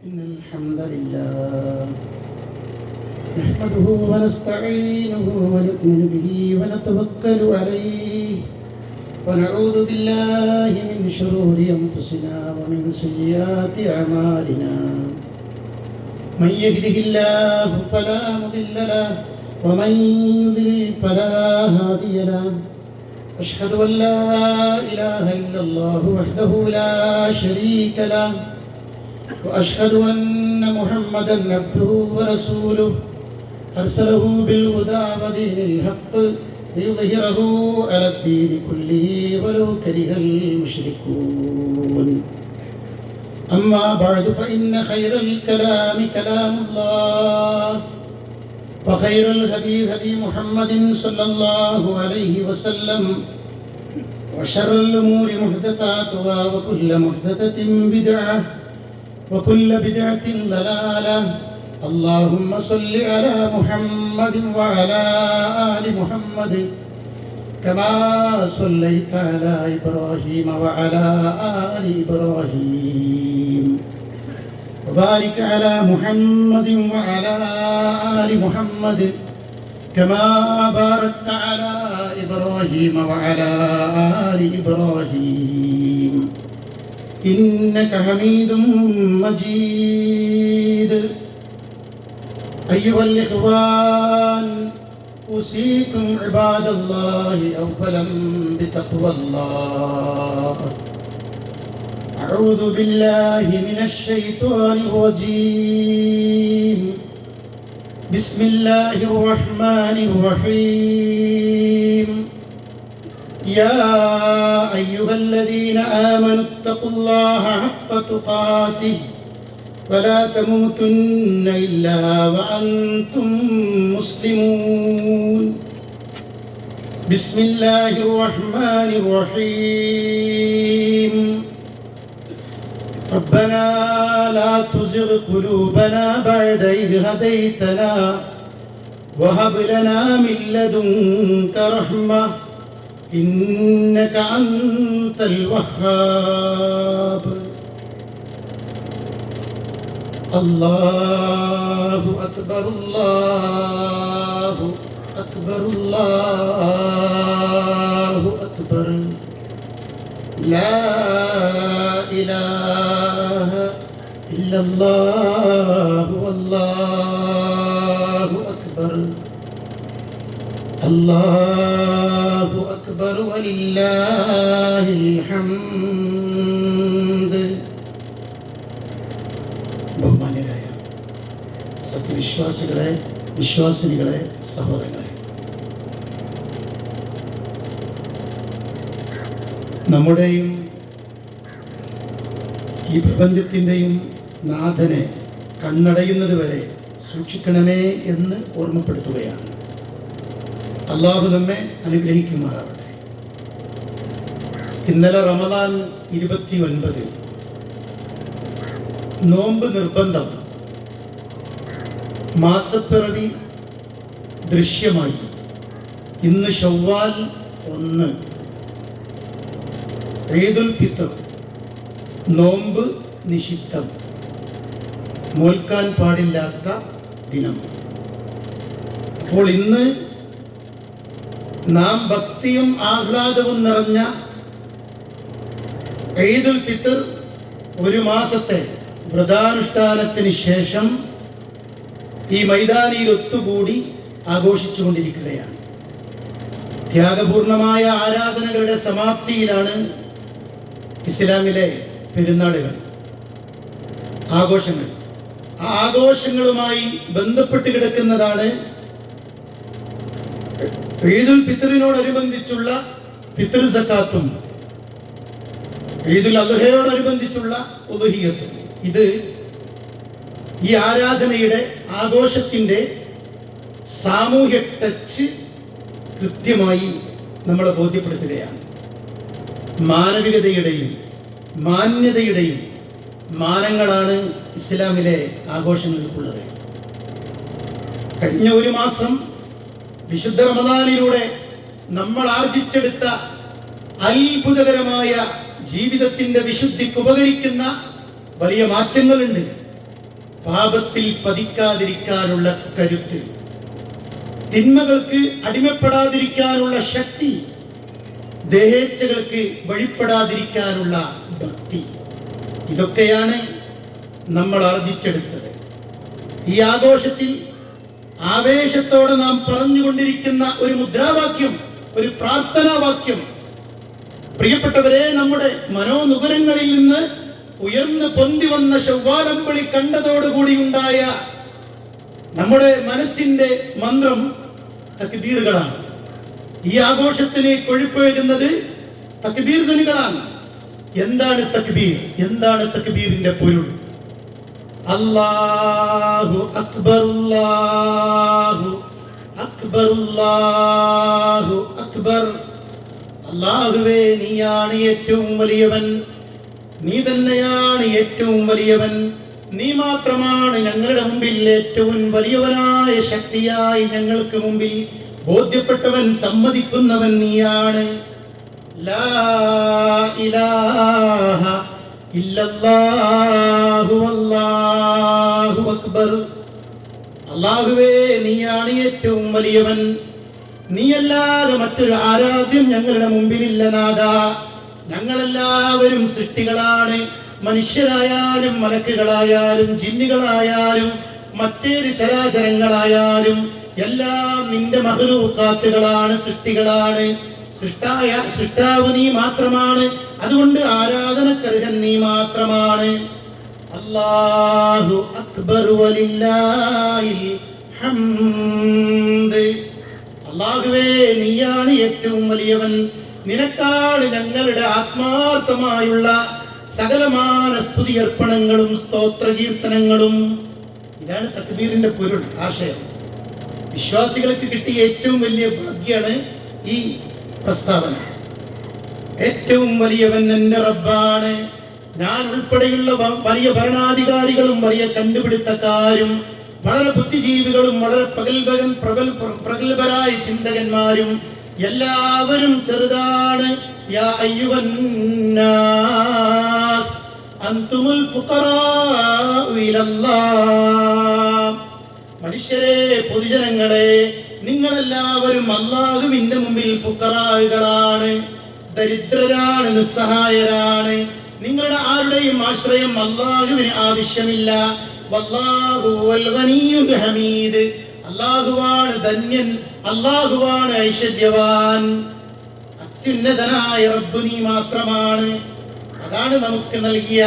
إن الحمد لله نحمده ونستعينه ونؤمن به ونتوكل عليه ونعوذ بالله من شرور أنفسنا ومن سيئات أعمالنا من يهده الله فلا مضل له ومن يضلل فلا هادي له أشهد أن لا إله إلا الله وحده لا شريك له وأشهد أن محمدًا عبده ورسوله أرسله بالهدى ودين الحق ليظهره على الدين كله ولو كره المشركون أما بعد فإن خير الكلام كلام الله وخير الهدي هدي محمد صلى الله عليه وسلم وشر الأمور محدثاتها وكل محدثة بدعة وكل بدعة ضلالة اللهم صل على محمد وعلى آل محمد كما صليت على إبراهيم وعلى آل إبراهيم وبارك على محمد وعلى آل محمد كما باركت على إبراهيم وعلى آل إبراهيم إنك حميد مجيد. أيها الإخوان أوصيكم عباد الله أولا بتقوى الله. أعوذ بالله من الشيطان الرجيم. بسم الله الرحمن الرحيم. يا أيها الذين آمنوا اتقوا الله حق تقاته ولا تموتن إلا وأنتم مسلمون. بسم الله الرحمن الرحيم. ربنا لا تزغ قلوبنا بعد إذ هديتنا وهب لنا من لدنك رحمة إنك أنت الوهاب. الله أكبر الله أكبر الله أكبر لا إله إلا الله والله أكبر الله أكبر ولله الحمد. ബഹുമാന്യരായ സത്യവിശ്വാസികളെ, വിശ്വാസിനികളെ, സഹോദരങ്ങളെ, നമ്മുടെയും ഈ പ്രപഞ്ചത്തിൻ്റെയും നാഥനെ കണ്ണടയുന്നത് വരെ സൂക്ഷിക്കണമേ എന്ന് ഓർമ്മപ്പെടുത്തുകയാണ്. അള്ളാഹു നമ്മെ അനുഗ്രഹിക്കുമാറാവട്ടെ. ഇന്നലെ റമദാൻ 29, നോമ്പ് നിർബന്ധം, മാസപ്പിറവി ദൃശ്യമായി. ഇന്ന് ശവ്വാൽ 1, ഈദുൽ ഫിത്ർ, നോമ്പ് നിഷിദ്ധം, മോൽക്കാൻ പാടില്ലാത്ത ദിനം. അപ്പോൾ ഇന്ന് നാം ഭക്തിയും ആഹ്ലാദവും നിറഞ്ഞ ഈദുൽ ഫിത്ർ, ഒരു മാസത്തെ വ്രതാനുഷ്ഠാനത്തിന് ശേഷം ഈ മൈതാനിയിൽ ഒത്തുകൂടി ആഘോഷിച്ചുകൊണ്ടിരിക്കുകയാണ്. ത്യാഗപൂർണമായ ആരാധനകളുടെ സമാപ്തിയിലാണ് ഇസ്ലാമിലെ പെരുന്നാളുകൾ, ആഘോഷങ്ങൾ. ആ ആഘോഷങ്ങളുമായി ബന്ധപ്പെട്ട് കിടക്കുന്നതാണ് ഈദുൽ ഫിത്റിനോടനുബന്ധിച്ചുള്ള ഫിത്ർ സക്കാത്തും ഈദുൽ അദ്ഹയോടനുബന്ധിച്ചുള്ള ഉദ്ഹിയ്യത്തും. ഇത് ഈ ആരാധനയുടെ, ആഘോഷത്തിൻ്റെ സാമൂഹ്യ ടച്ച് കൃത്യമായി നമ്മളെ ബോധ്യപ്പെടുത്തുകയാണ്. മാനവികതയുടെയും മാന്യതയുടെയും മാനങ്ങളാണ് ഇസ്ലാമിലെ ആഘോഷങ്ങൾക്കുള്ളത്. കഴിഞ്ഞ ഒരു മാസം വിശുദ്ധ റമദാനിലൂടെ നമ്മൾ ആർജിച്ചെടുത്ത അത്ഭുതകരമായ ജീവിതത്തിന്റെ വിശുദ്ധിക്ക് ഉപകരിക്കുന്ന വലിയ മാറ്റങ്ങളുണ്ട്. പാപത്തിൽ പതിക്കാതിരിക്കാനുള്ള കരുത്ത്, തിന്മകൾക്ക് അടിമപ്പെടാതിരിക്കാനുള്ള ശക്തി, ദേഹേച്ഛകൾക്ക് വഴിപ്പെടാതിരിക്കാനുള്ള ഭക്തി, ഇതൊക്കെയാണ് നമ്മൾ ആർജിച്ചെടുത്തത്. ഈ ആഘോഷത്തിൽ ആവേശത്തോടെ നാം പറഞ്ഞുകൊണ്ടിരിക്കുന്ന ഒരു മുദ്രാവാക്യം, ഒരു പ്രാർത്ഥനാവാക്യം, പ്രിയപ്പെട്ടവരെ, നമ്മുടെ മനോനുകരങ്ങളിൽ നിന്ന് ഉയർന്നു പൊന്തി വന്ന ശവ്വാലമ്പളി കണ്ടതോടുകൂടി ഉണ്ടായ നമ്മുടെ മനസ്സിന്റെ മന്ത്രം തക്ബീറുകളാണ്. ഈ ആഘോഷത്തിന് കൊഴുപ്പേകുന്നത് തക്ബീർ ധ്വനികളാണ്. എന്താണ് തക്ബീർ? എന്താണ് തക്ബീറിന്റെ പൊരുൾ? അല്ലാഹു അക്ബർ, അല്ലാഹു അക്ബർ, അല്ലാഹു അക്ബർ. അല്ലാഹുവേ, നീയാണ് ഏറ്റവും വലിയവൻ, നീ തന്നെയാണ് ഏറ്റവും വലിയവൻ, നീ മാത്രമാണ് ഞങ്ങളുടെ മുമ്പിൽ ഏറ്റവും വലിയവനായ ശക്തിയായി ഞങ്ങൾക്ക് മുമ്പിൽ ബോധ്യപ്പെട്ടവൻ, സമ്മതിക്കുന്നവൻ നീയാണ്. ലാ ഇലാഹ ഇല്ലല്ലാഹു വല്ലാഹു അക്ബർ. അല്ലാഹുവേ, നീയാണ് ഏറ്റവും വലിയവൻ, നീയല്ലാതെ മറ്റൊരു ആരാധ്യം ഞങ്ങളുടെ മുമ്പിലില്ല നാഥ. ഞങ്ങളെല്ലാവരും സൃഷ്ടികളാണ്, മനുഷ്യരായാലും മലക്കുകളായാലും ജിന്നുകളായാലും മറ്റേത് ചരാചരങ്ങളായാലും എല്ലാം നിന്റെ മഖ്ലൂഖാത്തുകളാണ്, സൃഷ്ടികളാണ്. സൃഷ്ടാവ് നീ മാത്രമാണ്, അതുകൊണ്ട് ആരാധനക്കർഹൻ നീ മാത്രമാണ്. അല്ലാഹു അക്ബർ വലില്ലാഹിൽ ഹംദ്. അല്ലാഹുവേ, നീയാണ് ഏറ്റവും വലിയവൻ, നിനക്കാണ് ഞങ്ങളുടെ ആത്മാർത്ഥമായുള്ള സകലമാന സ്തുതി അർപ്പണങ്ങളും സ്തോത്ര കീർത്തനങ്ങളും. ഇതാണ് തക്ബീറിന്റെ പൊരുൾ, ആശയം. വിശ്വാസികൾക്ക് കിട്ടിയ ഏറ്റവും വലിയ ഭാഗ്യമാണ് ഈ പ്രസ്താവന. ഏറ്റവും വലിയവൻ എന്റെ റബ്ബാണ്. ഞാൻ ഉൾപ്പെടെയുള്ള വലിയ ഭരണാധികാരികളും വലിയ കണ്ടുപിടുത്തക്കാരും വളരെ ബുദ്ധിജീവികളും വളരെ പ്രഗത്ഭരായ ചിന്തകന്മാരും എല്ലാവരും ചെറുതാണ്. യാ അയ്യുഹന്നാസ് അൻതുമുൽ ഫുഖറാഉ ഇലല്ലാഹ്. മനുഷ്യരെ, പൊതുജനങ്ങളെ, നിങ്ങളെല്ലാവരും അല്ലാഹുവിന്റെ മുമ്പിൽ ഫുഖറാകളാണ്, ദരിദ്രരാണ്, നിസ്സഹായരാണ്. നിങ്ങളുടെ ആരുടെയും ആശ്രയം അല്ലാഹുവിന് ആവശ്യമില്ല. വല്ലാഹു വൽ ഗനിയുൽ ഹമീദ്. അല്ലാഹുവാണ് ധന്യൻ, അല്ലാഹുവാണ് ഐശ്വര്യവാൻ. അത്യുന്നതനായ റബ്ബ് നീ മാത്രമാണ്. അതാണ് നമുക്ക് നൽകിയ,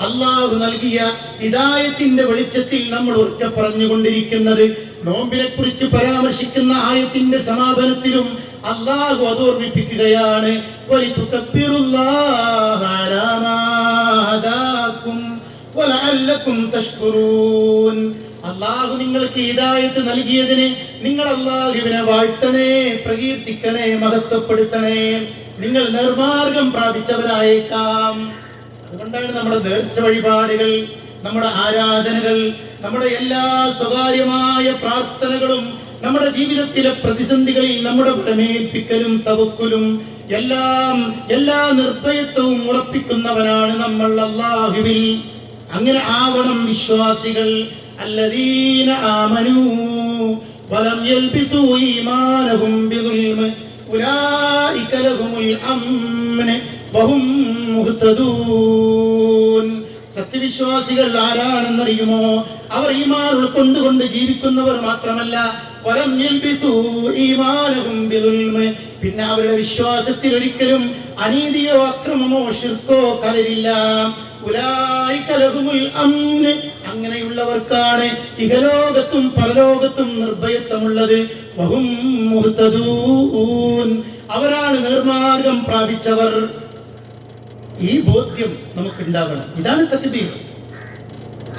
അല്ലാഹു നൽകിയ ഹിദായത്തിന്റെ വെളിച്ചത്തിൽ നമ്മൾ ഉറക്കെ പറഞ്ഞുകൊണ്ടിരിക്കുന്നത്. നോമ്പിനെ കുറിച്ച് പരാമർശിക്കുന്ന ആയത്തിന്റെ സമാപനത്തിലും അല്ലാഹു അത് ഓർമ്മിപ്പിക്കുകയാണ്. വലിതുകബ്ബിറുല്ലാഹ അലാ മാ ഹദാകും വലഅല്ലകും തഷ്കുറൂൻ. അല്ലാഹു നിങ്ങൾക്ക് ഹിദായത്ത് നൽകിയതിന് നിങ്ങൾ അല്ലാഹുവിനെ വാഴ്ത്തണേ, പ്രകീർത്തിക്കണേ, മഹത്വപ്പെടുത്തണേ. നിങ്ങൾ നേർമാർഗം പ്രാപിച്ചവരായേക്കാം. അതുകൊണ്ടാണ് നമ്മുടെ നേർച്ച വഴിപാടുകൾ, നമ്മുടെ ആരാധനകൾ, നമ്മുടെ എല്ലാ സ്വകാര്യമായ പ്രാർത്ഥനകളും, നമ്മുടെ ജീവിതത്തിലെ പ്രതിസന്ധികളിൽ നമ്മുടെ ഫലമേൽപ്പിക്കലും തവക്കുലും എല്ലാ നിർഭയത്വവും ഉറപ്പിക്കുന്നവനാണ് നമ്മൾ അല്ലാഹുവിൽ. അങ്ങനെ ആവണം വിശ്വാസികൾ. അല്ലദീന ആമനൂ വലം യൽബിസൂ ഈമാനഹും ബിദുൽമ് ഉലൈക ലഹുമുൽ അംൻ വഹും മുഹ്തദൂൻ. സത്യവിശ്വാസികൾ ആരാണെന്നറിയുമോ? അവർ ഈമാൻ ഉൾക്കൊണ്ടുകൊണ്ട് ജീവിക്കുന്നവർ മാത്രമല്ല, വലം യൽബിസൂ ഈമാനഹും ബിദുൽമ്, പിന്നെ അവരുടെ വിശ്വാസത്തിൽ ഒരിക്കലും അനീതിയോ അക്രമമോ ശിർക്കോ കലരില്ല. ഉലൈക ലഹുമുൽ അംൻ, അങ്ങനെയുള്ളവർക്കാണ് ഇഹലോകത്തും പരലോകത്തും നിർഭയത്വമുള്ളത്. വഹും മുഹ്തദൂൻ, അവരാണ് നേർമാർഗം പ്രാപിച്ചവർ. ഈ ബോധ്യം നമുക്കുണ്ടാവണം. ഇതാണ് തക്ബീർ.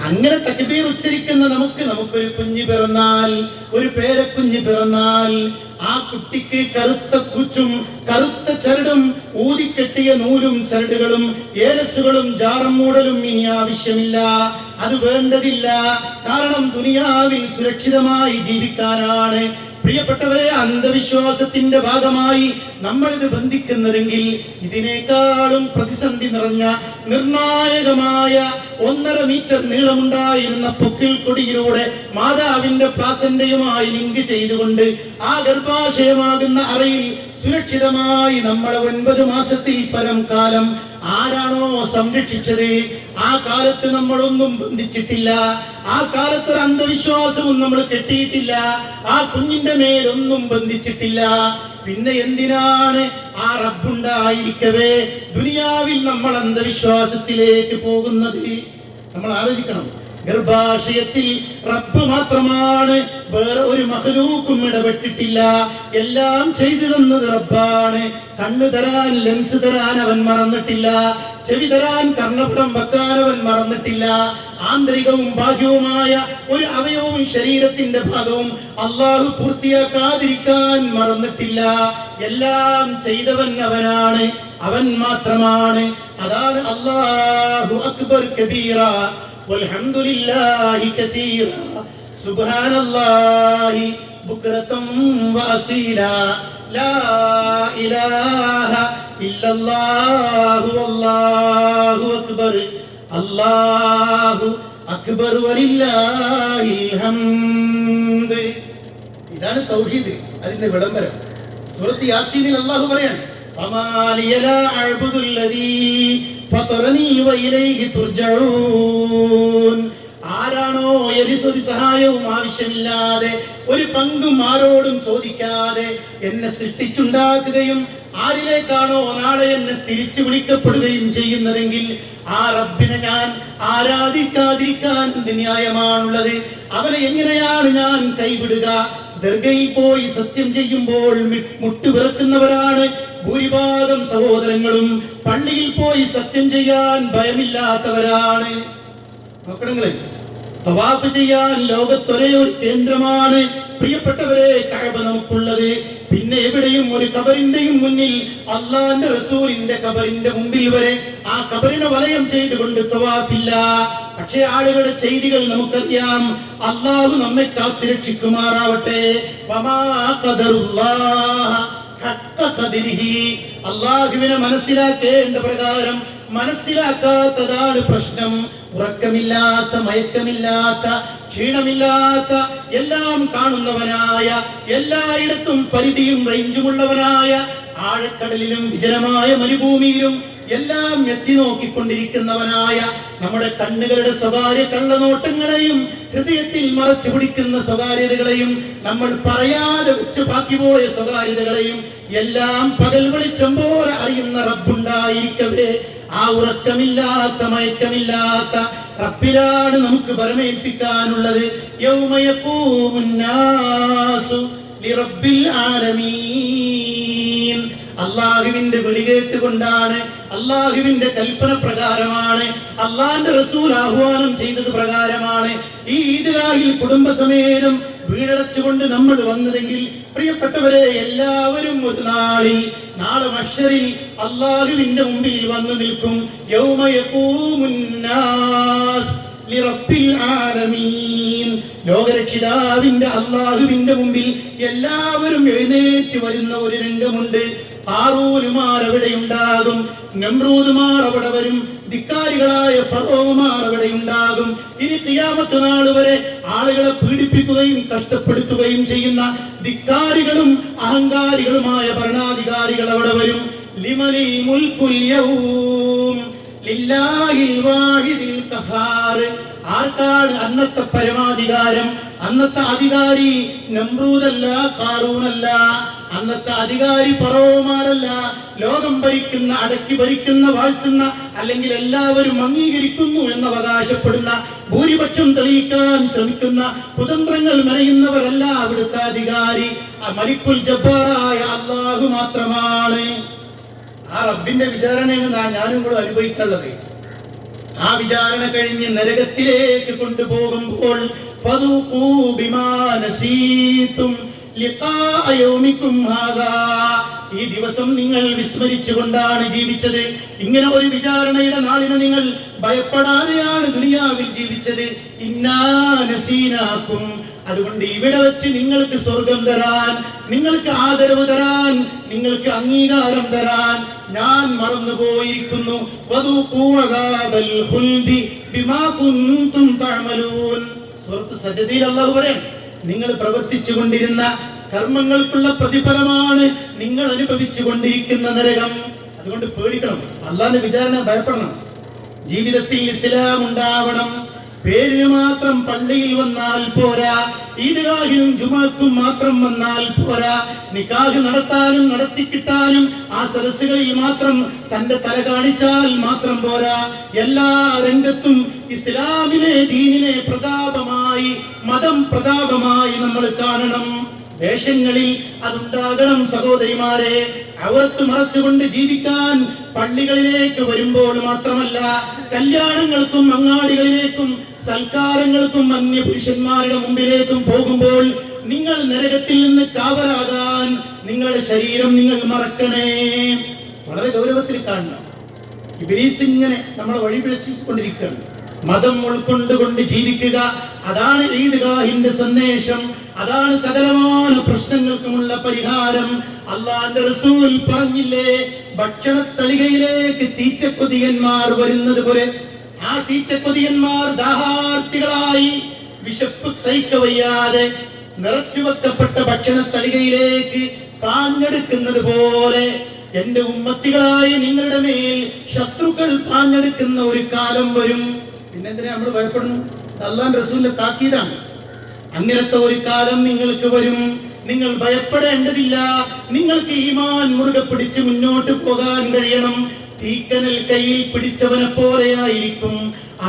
അങ്ങനെ തക്ബീർ ഉച്ചരിക്കുന്ന നമുക്കൊരു കുഞ്ഞ് പിറന്നാൽ, ഒരു പേരക്കുഞ്ഞ് പിറന്നാൽ, ആ കുട്ടിക്ക് കറുത്ത കൂച്ചും കറുത്ത ചരടും ഊതിക്കെട്ടിയ നൂലും ചരടുകളും ഏലസുകളും ജാറം മൂടലും ഇനി ആവശ്യമില്ല. അത് വേണ്ടതില്ല. കാരണം ദുനിയാവിൽ സുരക്ഷിതമായി ജീവിക്കാനാണ്. പ്രിയപ്പെട്ടവരെ, അന്ധവിശ്വാസത്തിന്റെ ഭാഗമായി നമ്മളിത് ബന്ധിക്കുന്നതെങ്കിൽ ഇതിനേക്കാളും പ്രതിസന്ധി നിറഞ്ഞ നിർണായകമായ 1.5 മീറ്റർ നീളമുണ്ടായിരുന്ന പൊക്കിൾ കൊടിയിലൂടെ മാതാവിന്റെ പ്ലാസന്റയുമായി ലിങ്ക് ചെയ്തുകൊണ്ട് ആ ഗർഭാശയമാകുന്ന അറയിൽ സുരക്ഷിതമായി നമ്മളെ 9 മാസത്തിൽ പരം കാലം ആരാണോ സംരക്ഷിച്ചത്, ആ കാലത്ത് നമ്മളൊന്നും ബന്ധിച്ചിട്ടില്ല, ആ കാലത്ത് ഒരു അന്ധവിശ്വാസവും നമ്മൾ കെട്ടിയിട്ടില്ല, ആ കുഞ്ഞിന്റെ മേലൊന്നും ബന്ധിച്ചിട്ടില്ല. പിന്നെ എന്തിനാണ് ആ റബ്ബുണ്ടായിരിക്കവേ ദുനിയാവിൽ നമ്മൾ അന്ധവിശ്വാസത്തിലേക്ക് പോകുന്നത്? നമ്മൾ ആലോചിക്കണം. ഗർഭാശയത്തിൽ റബ്ബ് മാത്രമാണ്, വേറെ ഒരു മഖ്ലൂക്കും ഇടപെട്ടിട്ടില്ല. എല്ലാം ചെയ്തു തന്നത് റബ്ബാണ്. കണ്ണു തരാൻ ലെൻസ് തരാൻ അവൻ മറന്നിട്ടില്ല, ചെവി തരാൻ കർണപുടം വെക്കാൻ അവൻ മറന്നിട്ടില്ല. ആന്തരികവും ബാഹ്യവുമായ ഒരു അവയവവും ശരീരത്തിന്റെ ഭാഗവും അള്ളാഹു പൂർത്തിയാക്കാതിരിക്കാൻ മറന്നിട്ടില്ല. എല്ലാം ചെയ്തവൻ അവനാണ്, അവൻ മാത്രമാണ്. അതാണ് അല്ലാഹു അക്ബർ കബീറ വൽഹംദുലില്ലാഹി കതീറ സുബ്ഹാനല്ലാഹി ബുക്റതൻ വഅസീല ലാ ഇലാഹ ഇല്ലല്ലാഹു വല്ലാഹു അക്ബർ അല്ലാഹു അക്ബർ വലില്ലാഹിൽ ഹംദ്. ഇതാണ് തൗഹീദ്, അതിന്റെ വിളംബരം. സൂറത്ത് യാസീനിൽ അല്ലാഹു പറയാണ്, വമാലിയ ലാ അഅ്ബുദുല്ലദീ ഫതറനീ വഇലൈഹി തുർജഊൻ. ആരാണോ ഒരു സഹായവും ആവശ്യമില്ലാതെ, ഒരു പങ്കും ആരോടും ചോദിക്കാതെ എന്നെ സൃഷ്ടിച്ചുണ്ടാക്കുകയും ആരിലേക്കാണോ നാളെ എന്നെ തിരിച്ചു വിളിക്കപ്പെടുകയും ചെയ്യുന്നതെങ്കിൽ ആ റബ്ബിനെ ഞാൻ ആരാധിക്കാതിരിക്കാൻ എന്ത് ന്യായമാണുള്ളത്? അവനെ എങ്ങനെയാണ് ഞാൻ കൈവിടുക? ദർഗയിൽ പോയി സത്യം ചെയ്യുമ്പോൾ മുട്ടുപിറക്കുന്നവരാണ് ഭൂരിഭാഗം സഹോദരങ്ങളും. പള്ളിയിൽ പോയി സത്യം ചെയ്യാൻ ഭയമില്ലാത്തവരാണ്. നോക്കണങ്ങളെ, തവാഫ് ചെയ്യാൻ ലോകത്തൊരേ ഒരു കേന്ദ്രമാണ് പ്രിയപ്പെട്ടവരെ കഅബ നമുക്കുള്ളത്. പിന്നെ എവിടെയും ഒരു ഖബറിന്റെയും മുന്നിൽ, അള്ളാന്റെ റസൂലിന്റെ ഖബറിന്റെ മുമ്പിൽ വരെ ആ ഖബറിനെ വലയം ചെയ്തുകൊണ്ട് തവാഫില്ല. പക്ഷേ ആളുകളുടെ ചെയ്തികൾ നമുക്കറിയാം. അള്ളാഹു നമ്മെ കാത്തുരക്ഷിക്കുമാറാവട്ടെ. വമാ ഖദറുല്ലാഹ ഹഖ്ഖ ഖദ്രിഹി. അള്ളാഹുവിനെ മനസ്സിലാക്കേണ്ട പ്രകാരം മനസ്സിലാക്കാത്തതാണ് പ്രശ്നം. ഉറക്കമില്ലാത്ത, മയക്കമില്ലാത്ത, ക്ഷീണമില്ലാത്ത, എല്ലാം കാണുന്നവനായ, എല്ലായിടത്തും പരിധിയും റേഞ്ചുമുള്ളവനായ, ആഴക്കടലിലും വിജനമായ മരുഭൂമിയിലും എല്ലാം എത്തി നോക്കിക്കൊണ്ടിരിക്കുന്നവനായ, നമ്മുടെ കണ്ണുകളുടെ സ്വകാര്യ കള്ളനോട്ടങ്ങളെയും ഹൃദയത്തിൽ മറച്ചു പിടിക്കുന്ന സ്വകാര്യതകളെയും, നമ്മൾ പറയാതെ വെച്ച് ബാക്കിപോയ സ്വകാര്യതകളെയും എല്ലാം പകൽ വെളിച്ചം പോലെ അറിയുന്ന റബ്ബുണ്ടായിരിക്കവേ, ആ ഉറക്കമില്ലാത്ത, മയക്കമില്ലാത്ത റബ്ബിലാണ് നമുക്ക് പരമേൽപ്പിക്കാനുള്ളത്. യൗമ യഖൂമുന്നാസു ലിറബ്ബിൽ ആലമീൻ. അള്ളാഹുവിന്റെ വിളി കേട്ടുകൊണ്ടാണ്, അള്ളാഹുവിന്റെ കൽപ്പന പ്രകാരമാണ്, അള്ളാന്റെ റസൂൽ ആഹ്വാനം ചെയ്തത് പ്രകാരമാണ് ഈ ഈദ്ഗാഹിൽ കുടുംബസമേതം വീടടച്ചുകൊണ്ട് നമ്മൾ വന്നതെങ്കിൽ പ്രിയപ്പെട്ടവരെ, എല്ലാവരും ഒരു നാളിൽ, നാളെ മഹ്ശറിൽ അള്ളാഹുവിന്റെ മുമ്പിൽ വന്നു നിൽക്കും. യൗമ യഖൂമുന്നാസ് ലിറബ്ബിൽ ആലമീൻ. ലോകരക്ഷിതാവിന്റെ അള്ളാഹുവിന്റെ മുമ്പിൽ എല്ലാവരും എഴുന്നേറ്റ് വരുന്ന ഒരു രംഗമുണ്ട്. ഹാറൂനുമാർ അവിടെ ഉണ്ടാകും, നമ്രൂദുമാർ അവിടെ വരും, ധിക്കാരികളായ ഫറോവമാർ അവിടെ ഉണ്ടാകും. ഇനി ഖിയാമത്ത് നാൾ വരെ ആളുകളെ പീഡിപ്പിക്കുകയും കഷ്ടപ്പെടുത്തുകയും ചെയ്യുന്ന ധിക്കാരികളും അഹങ്കാരികളുമായ ഭരണാധികാരികൾ അവിടെ വരും. ലിമനിൽ മുൽക്കുൽ യൗം ലില്ലാഹിൽ വാഹിദിൽ ഖഹാർ. ആർക്കാണ് അന്നത്തെ പരമാധികാരം? അന്നത്തെ അധികാരി നമ്രൂദല്ല, ഖാറൂനല്ല. അന്നത്തെ അധികാരി ഫറോവമാരല്ല. ലോകം ഭരിക്കുന്ന, അടക്കി ഭരിക്കുന്ന, വാഴ്ത്തുന്ന, അല്ലെങ്കിൽ എല്ലാവരും അംഗീകരിക്കുന്നു എന്ന് അവകാശപ്പെടുന്ന, ഭൂരിപക്ഷം തെളിയിക്കാൻ ശ്രമിക്കുന്ന, കുതന്ത്രങ്ങൾ മെനയുന്നവരല്ല അവിടുത്തെ അധികാരി. മലിക്കുൽ ജബ്ബാറായ അല്ലാഹു മാത്രമാണ്. ആ റബ്ബിന്റെ വിചാരണയാണ് ഞാനും കൂടെ അനുഭവിക്കുള്ളത്. ആ വിചാരണ കഴിഞ്ഞ് നരകത്തിലേക്ക് കൊണ്ടുപോകുമ്പോൾ ഫദൂഖൂ ബിമാ നസീതും ലിഖാഅ യൗമികും ഹാദാ. ഈ ദിവസം നിങ്ങൾ വിസ്മരിച്ചുകൊണ്ടാണ് ജീവിച്ചത്. ഇങ്ങനെ ഒരു വിചാരണയുടെ നാളിനെ നിങ്ങൾ ഭയപ്പെടാതെയാണ് ദുനിയാവിൽ ജീവിച്ചത്. ഇന്നാ നസീനാകും, അതുകൊണ്ട് ഇവിടെ വെച്ച് നിങ്ങൾക്ക് സ്വർഗം തരാൻ, നിങ്ങൾക്ക് ആദരവ് തരാൻ, നിങ്ങൾക്ക് അംഗീകാരം തരാൻ ഞാൻ മറന്നുപോയിരിക്കുന്നു. സൂറത്ത് സജദയിൽ അല്ലാഹു പറയാണ്, നിങ്ങൾ പ്രവർത്തിച്ചു കൊണ്ടിരുന്ന കർമ്മങ്ങൾക്കുള്ള പ്രതിഫലമാണ് നിങ്ങൾ അനുഭവിച്ചു കൊണ്ടിരിക്കുന്ന നരകം. അതുകൊണ്ട് പേടിക്കണം, അള്ളാന്റെ വിചാരണ ഭയപ്പെടണം. ജീവിതത്തിൽ ഇസ്ലാം ഉണ്ടാവണം. പേരിന് മാത്രം പള്ളിയിൽ വന്നാൽ പോരാ, ഈദ്ഗാഹിനും ജുമുഅക്കും മാത്രം വന്നാൽ പോരാ, നിക്കാഹ് നടത്താനും നടത്തിക്കിട്ടാനും ആ സദസ്സുകളിൽ മാത്രം തന്റെ തല കാണിച്ചാൽ മാത്രം പോരാ. എല്ലാ രംഗത്തും ഇസ്ലാമിനെ, ദീനിനെ പ്രതാപമായി, മതം പ്രതാപമായി നമ്മൾ കാണണം. വേഷങ്ങളിൽ അതുണ്ടാകണം സഹോദരിമാരെ. അവർക്ക് മറച്ചുകൊണ്ട് ജീവിക്കാൻ പള്ളികളിലേക്ക് വരുമ്പോൾ മാത്രമല്ല, കല്യാണങ്ങൾക്കും അങ്ങാടികളിലേക്കും സൽക്കാരങ്ങൾക്കും അന്യ പുരുഷന്മാരുടെ മുമ്പിലേക്കും പോകുമ്പോൾ നിങ്ങൾ നരകത്തിൽ നിന്ന് കാവലാകാൻ നിങ്ങളുടെ ശരീരം നിങ്ങൾ മറക്കണേ. വളരെ ഗൗരവത്തിൽ കാണണം. ഇബ്ലീസ് ഇങ്ങനെ നമ്മളെ വഴിപിഴച്ചുകൊണ്ടിരിക്കുകയാണ്. മതം ഉൾക്കൊണ്ടുകൊണ്ട് ജീവിക്കുക, അതാണ് ഈദ്ഗാഹിന്റെ സന്ദേശം, അതാണ് സകലമായ പ്രശ്നങ്ങൾക്കുമുള്ള പരിഹാരം. അള്ളാന്റെ റസൂൽ പറഞ്ഞില്ലേ, ഭക്ഷണത്തളികയിലേക്ക് തീറ്റക്കൊതിയന്മാർ വരുന്നത് പോലെ ആ തീറ്റക്കൊതിയന്മാർ ദാഹാർത്തികളായി വിശപ്പ് സഹിക്കവയ്യാതെ നിറച്ചു വെക്കപ്പെട്ട ഭക്ഷണത്തളികയിലേക്ക് പാഞ്ഞെടുക്കുന്നത് പോലെ എന്റെ ഉമ്മത്തികളായ നിങ്ങളുടെ മേൽ ശത്രുക്കൾ പാഞ്ഞെടുക്കുന്ന ഒരു കാലം വരും. പിന്നെന്തിനാ നമ്മൾ ഭയപ്പെടുന്നു? അല്ലാഹുവിന്റെ റസൂലിന്റെ താക്കീതാണ്. അങ്ങനത്തെ ഒരു കാലം നിങ്ങൾക്ക് വരും. നിങ്ങൾ ഭയപ്പെടേണ്ടതില്ല. നിങ്ങൾക്ക് ഈമാൻ മുറുകെ പിടിച്ച് മുന്നോട്ട് പോകാൻ കഴിയണം. തീക്കനൽ കയ്യിൽ പിടിച്ചവനെ പോലെയായിരിക്കും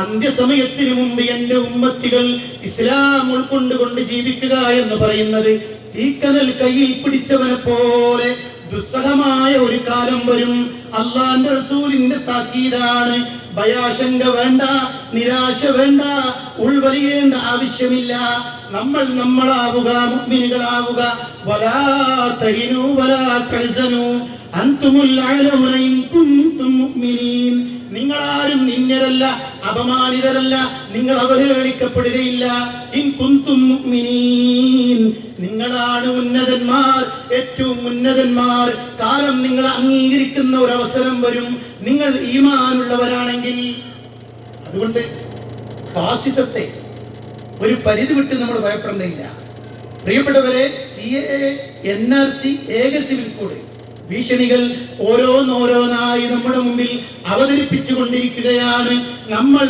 അന്ത്യസമയത്തിന് മുമ്പ് എന്റെ ഉമ്മത്തികൾ ഇസ്ലാം ഉൾക്കൊണ്ടുകൊണ്ട് ജീവിക്കുക എന്ന് പറയുന്നത്. തീക്കനൽ കയ്യിൽ പിടിച്ചവനെ പോലെ ദുസ്സഹമായ ഒരു കാലം വരും. അള്ളാന്റെ റസൂലിന്റെ താക്കീതാണ്. ഭയാശങ്ക വേണ്ട, നിരാശ വേണ്ട, ഉൾവലിയേണ്ട ആവശ്യമില്ല. നമ്മൾ നമ്മളാവുക, മുഅ്മിനുകളാവുക. വലാ തഹിനൂ വലാ തഹ്സനൂ അൻതുമുൽ അഅലൗന ഇൻ കുൻതും മുഅ്മിനീൻ. നിങ്ങളാരും നിന്ദരല്ല, അപമാനിതരല്ല, നിങ്ങൾ അവഹേളിക്കപ്പെടുകയില്ല. ഇൻ കുൻതും മുഅ്മിനീൻ, നിങ്ങളാണ് ഉന്നതന്മാർ, ഏറ്റവും ഉന്നതന്മാർ. കാലം നിങ്ങളെ അംഗീകരിക്കുന്ന ഒരു അവസരം വരും, നിങ്ങൾ ഈമാനുള്ളവരാണെങ്കിൽ. അതുകൊണ്ട് ഫാസിസത്തെ ഒരു പരിധി വിട്ട് നമ്മൾ ഭയപ്പെടേണ്ടതില്ല. പ്രിയപ്പെട്ടവരെ, CAA, NRC, ഏക സിവിൽ കോഡ് ഭീഷണികൾ ഓരോന്നോരോന്നായി നമ്മുടെ മുമ്പിൽ അവതരിപ്പിച്ചു കൊണ്ടിരിക്കുകയാണ്. നമ്മൾ